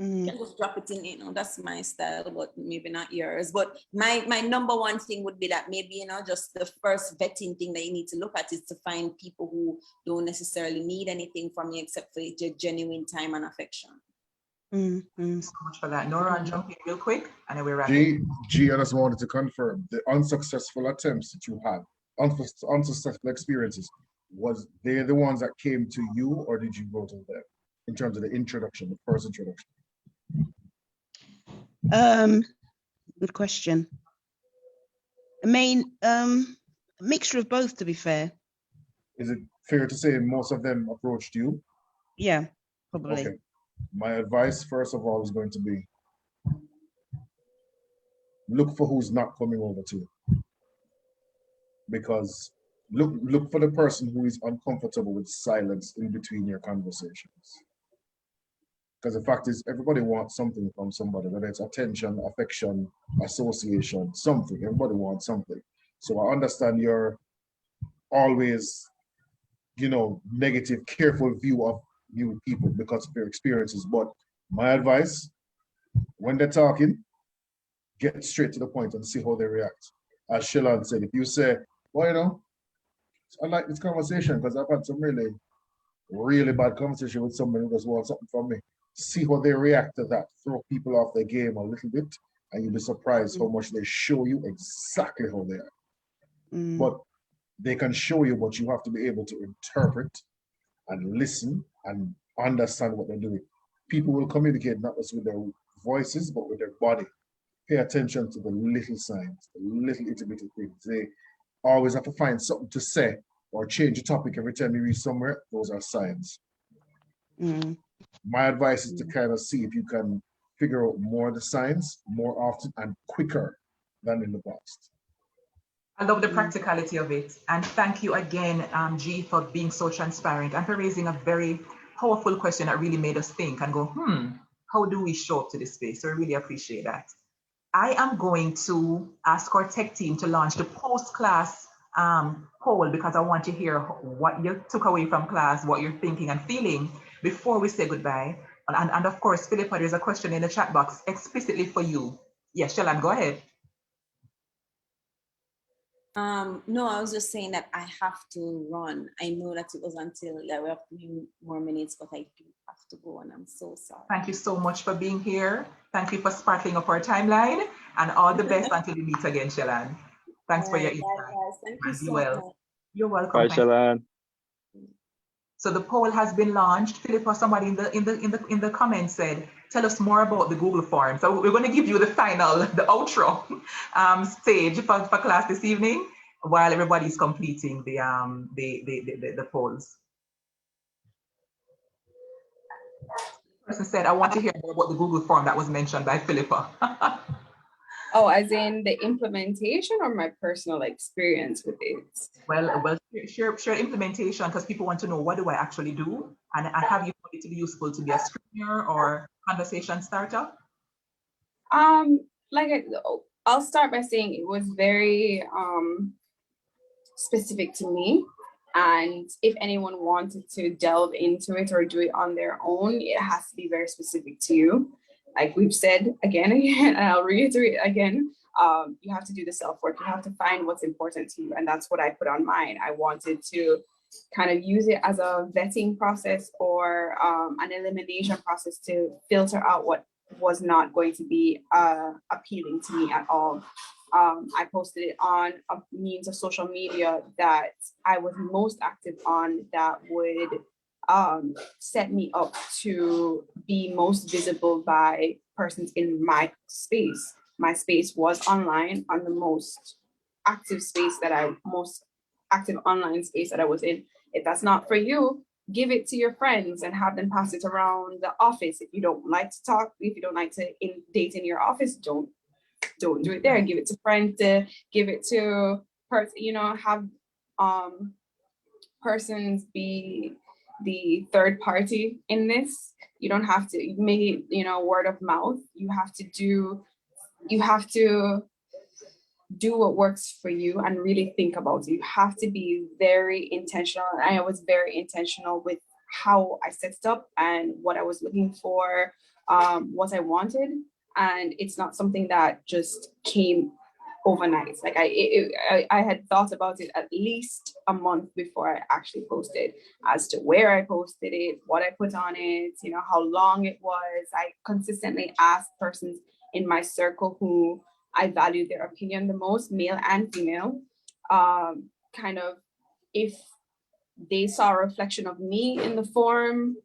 just drop it in, you know, that's my style, but maybe not yours. But my number one thing would be that maybe, you know, just the first vetting thing that you need to look at is to find people who don't necessarily need anything from you except for your genuine time and affection. Thanks so much for that. Nora, jump in real quick, and then we're wrapping. G, I just wanted to confirm the unsuccessful attempts that you had, unsuccessful experiences, was they the ones that came to you, or did you go to them in terms of the introduction, the first introduction? Good question. I mean, a mixture of both, to be fair. Is it fair to say most of them approached you? Yeah, probably. Okay. My advice, first of all, is going to be look for who's not coming over to you. Because look for the person who is uncomfortable with silence in between your conversations. Because the fact is, everybody wants something from somebody, whether it's attention, affection, association, something. Everybody wants something. So I understand your always, you know, negative, careful view of new people because of their experiences. But my advice, when they're talking, get straight to the point and see how they react. As Shellan said, if you say, well, you know, I like this conversation because I've had some really, really bad conversation with somebody who just wants something from me. See how they react to that. Throw people off their game a little bit, and you'll be surprised how much they show you exactly how they are. But they can show you, but you have to be able to interpret and listen and understand what they're doing. People will communicate not just with their voices, but with their body. Pay attention to the little signs, the little itty-bitty things. They always have to find something to say or change the topic every time you reach somewhere. Those are signs. My advice is to kind of see if you can figure out more of the signs more often and quicker than in the past. I love the practicality of it. And thank you again, G, for being so transparent and for raising a very powerful question that really made us think and go, how do we show up to this space? So I really appreciate that. I am going to ask our tech team to launch the post-class poll because I want to hear what you took away from class, what you're thinking and feeling before we say goodbye. And of course, Philippa, there's a question in the chat box explicitly for you. Yes, Shellan, go ahead. No, I was just saying that I have to run. I know that it was until we have 3 more minutes, but I do have to go, and I'm so sorry. Thank you so much for being here. Thank you for sparkling up our timeline, and all the best until we meet again, Shellan. Thanks for your insight. Thank you so much. You're welcome. Bye, Shellan. So the poll has been launched. Philippa, somebody in the comments said, tell us more about the Google form. So we're going to give you the outro stage for class this evening while everybody's completing the polls. The person said, I want to hear more about the Google form that was mentioned by Philippa. Oh, as in the implementation or my personal experience with it? Well, share implementation because people want to know what do I actually do, and have you found it to be useful to be a screener or conversation starter? I'll start by saying it was very specific to me, and if anyone wanted to delve into it or do it on their own, it has to be very specific to you. Like we've said again, and I'll reiterate again, you have to do the self-work. You have to find what's important to you. And that's what I put on mine. I wanted to kind of use it as a vetting process or an elimination process to filter out what was not going to be appealing to me at all. I posted it on a means of social media that I was most active on that would set me up to be most visible by persons in my space. My space was online on the most active online space that I was in. If that's not for you, give it to your friends and have them pass it around the office. If you don't like to talk, if you don't like to date in your office, don't do it there. Give it to friends, give it to have persons be the third party in this. You don't have to make it, you know, word of mouth. You have to do what works for you and really think about it. You have to be very intentional. And I was very intentional with how I set it up and what I was looking for, what I wanted. And it's not something that just came overnight. Like I had thought about it at least a month before I actually posted, as to where I posted it, what I put on it, you know, how long it was. I consistently asked persons in my circle who I value their opinion the most, male and female, kind of if they saw a reflection of me in the form,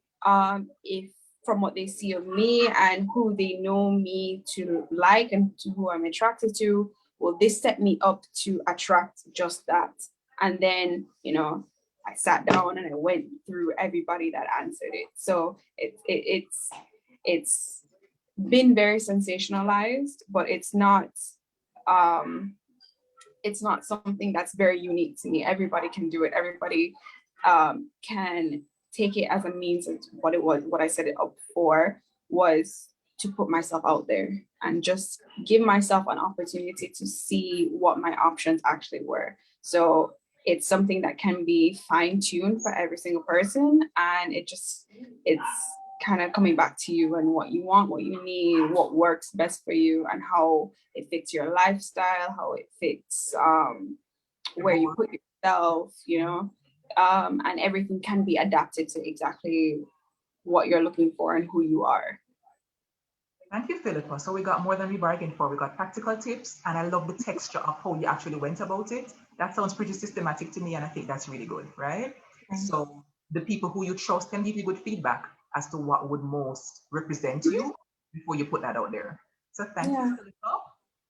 if from what they see of me and who they know me to like and to who I'm attracted to, will this set me up to attract just that? And then, you know, I sat down and I went through everybody that answered it. So it's been very sensationalized, but it's not something that's very unique to me. Everybody can do it. Everybody can take it as a means of what I set it up for was to put myself out there and just give myself an opportunity to see what my options actually were. So it's something that can be fine-tuned for every single person, and it's kind of coming back to you and what you want, what you need, what works best for you, and how it fits your lifestyle, how it fits where you put yourself, you know, and everything can be adapted to exactly what you're looking for and who you are. Thank you, Philippa. So we got more than we bargained for. We got practical tips, and I love the texture of how you actually went about it. That sounds pretty systematic to me, and I think that's really good, right? Mm-hmm. So the people who you trust can give you good feedback as to what would most represent you before you put that out there. So thank you, Philippa.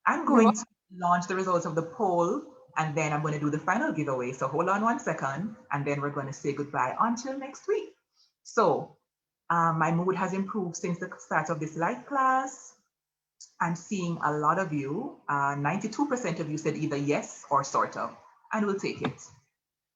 I'm going to launch the results of the poll, and then I'm going to do the final giveaway. So hold on 1 second, and then we're going to say goodbye until next week. So my mood has improved since the start of this live class. I'm seeing a lot of you. 92% of you said either yes or sort of, and we'll take it.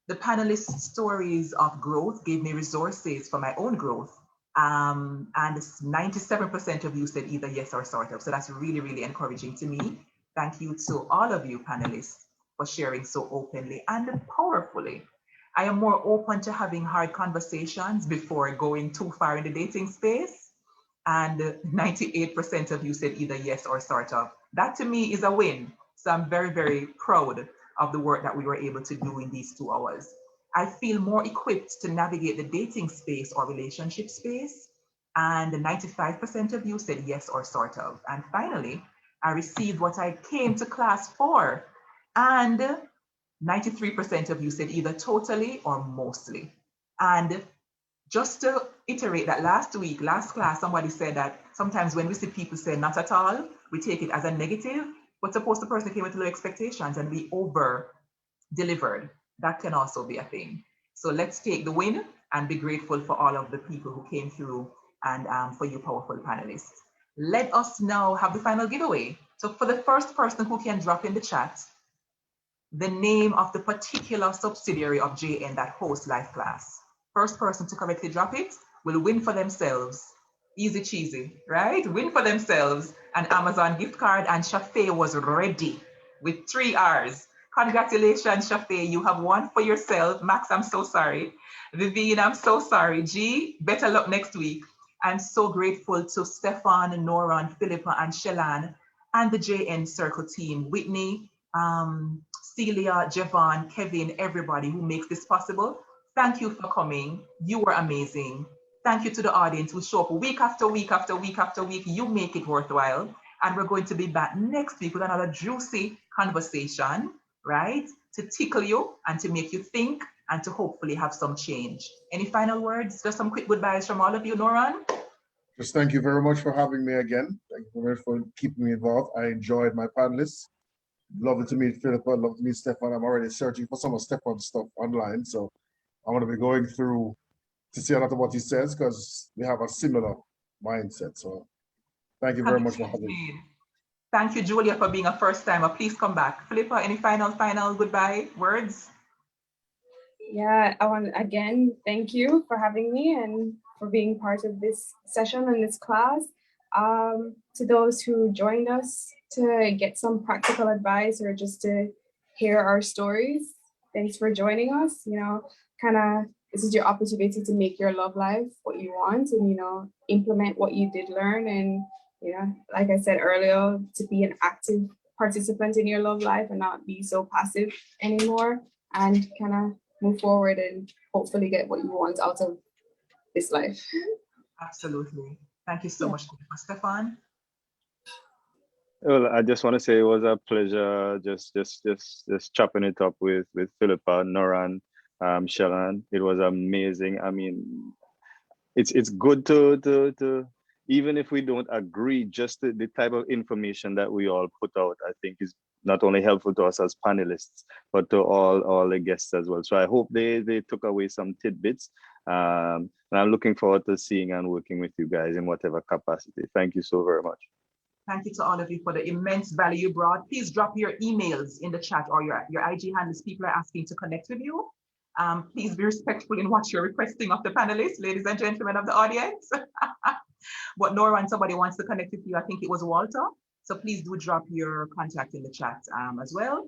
The panelists' stories of growth gave me resources for my own growth. And 97% of you said either yes or sort of. So that's really, really encouraging to me. Thank you to all of you panelists for sharing so openly and powerfully. I am more open to having hard conversations before going too far in the dating space. And 98% of you said either yes or sort of. That to me is a win. So I'm very, very proud of the work that we were able to do in these 2 hours. I feel more equipped to navigate the dating space or relationship space. And 95% of you said yes or sort of. And finally, I received what I came to class for. And 93% of you said either totally or mostly. And just to iterate that last class, somebody said that sometimes when we see people say not at all, we take it as a negative, but suppose the person came with low expectations and we over delivered. That can also be a thing. So let's take the win and be grateful for all of the people who came through and for you powerful panelists. Let us now have the final giveaway. So for the first person who can drop in the chat the name of the particular subsidiary of JN that hosts live class. First person to correctly drop it will win for themselves. Easy cheesy, right? Win for themselves an Amazon gift card, and Shafe was ready with 3 R's. Congratulations, Shafe, you have won for yourself. Max, I'm so sorry. Vivian, I'm so sorry. G, better luck next week. I'm so grateful to Stefan, Noran, Philippa, and Shellan, and the JN Circle team, Whitney, Celia, Javon, Kevin, everybody who makes this possible. Thank you for coming. You were amazing. Thank you to the audience who show up week after week after week after week. You make it worthwhile. And we're going to be back next week with another juicy conversation, right? To tickle you and to make you think and to hopefully have some change. Any final words? Just some quick goodbyes from all of you, Noran? Just thank you very much for having me again. Thank you very much for keeping me involved. I enjoyed my panelists. Lovely to meet Philippa, love to meet Stefan. I'm already searching for some of Stefan's stuff online, so I'm going to be going through to see a lot of what he says because we have a similar mindset. So thank you very much for having me. Thank you, Julia, for being a first timer. Please come back. Philippa, any final goodbye words? Yeah, I want to again thank you for having me and for being part of this session and this class. To those who joined us to get some practical advice or just to hear our stories, thanks for joining us. You know, kind of this is your opportunity to make your love life what you want and, you know, implement what you did learn. And, you know, like I said earlier, to be an active participant in your love life and not be so passive anymore, and kind of move forward and hopefully get what you want out of this life. Absolutely. Thank you so much, Stefan. Well, I just want to say it was a pleasure just chopping it up with Philippa, Noran, Shellan. It was amazing. I mean, it's good to even if we don't agree, just the type of information that we all put out, I think is not only helpful to us as panelists, but to all the guests as well. So I hope they took away some tidbits. And I'm looking forward to seeing and working with you guys in whatever capacity. Thank you so very much. Thank you to all of you for the immense value you brought. Please drop your emails in the chat or your IG handles. People are asking to connect with you. Please be respectful in what you're requesting of the panelists, ladies and gentlemen of the audience. But Nora and somebody wants to connect with you. I think it was Walter. So please do drop your contact in the chat as well.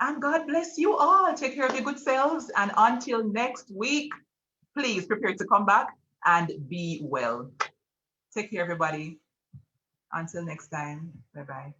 And God bless you all. Take care of your good selves. And until next week, please prepare to come back and be well. Take care, everybody. Until next time. Bye-bye.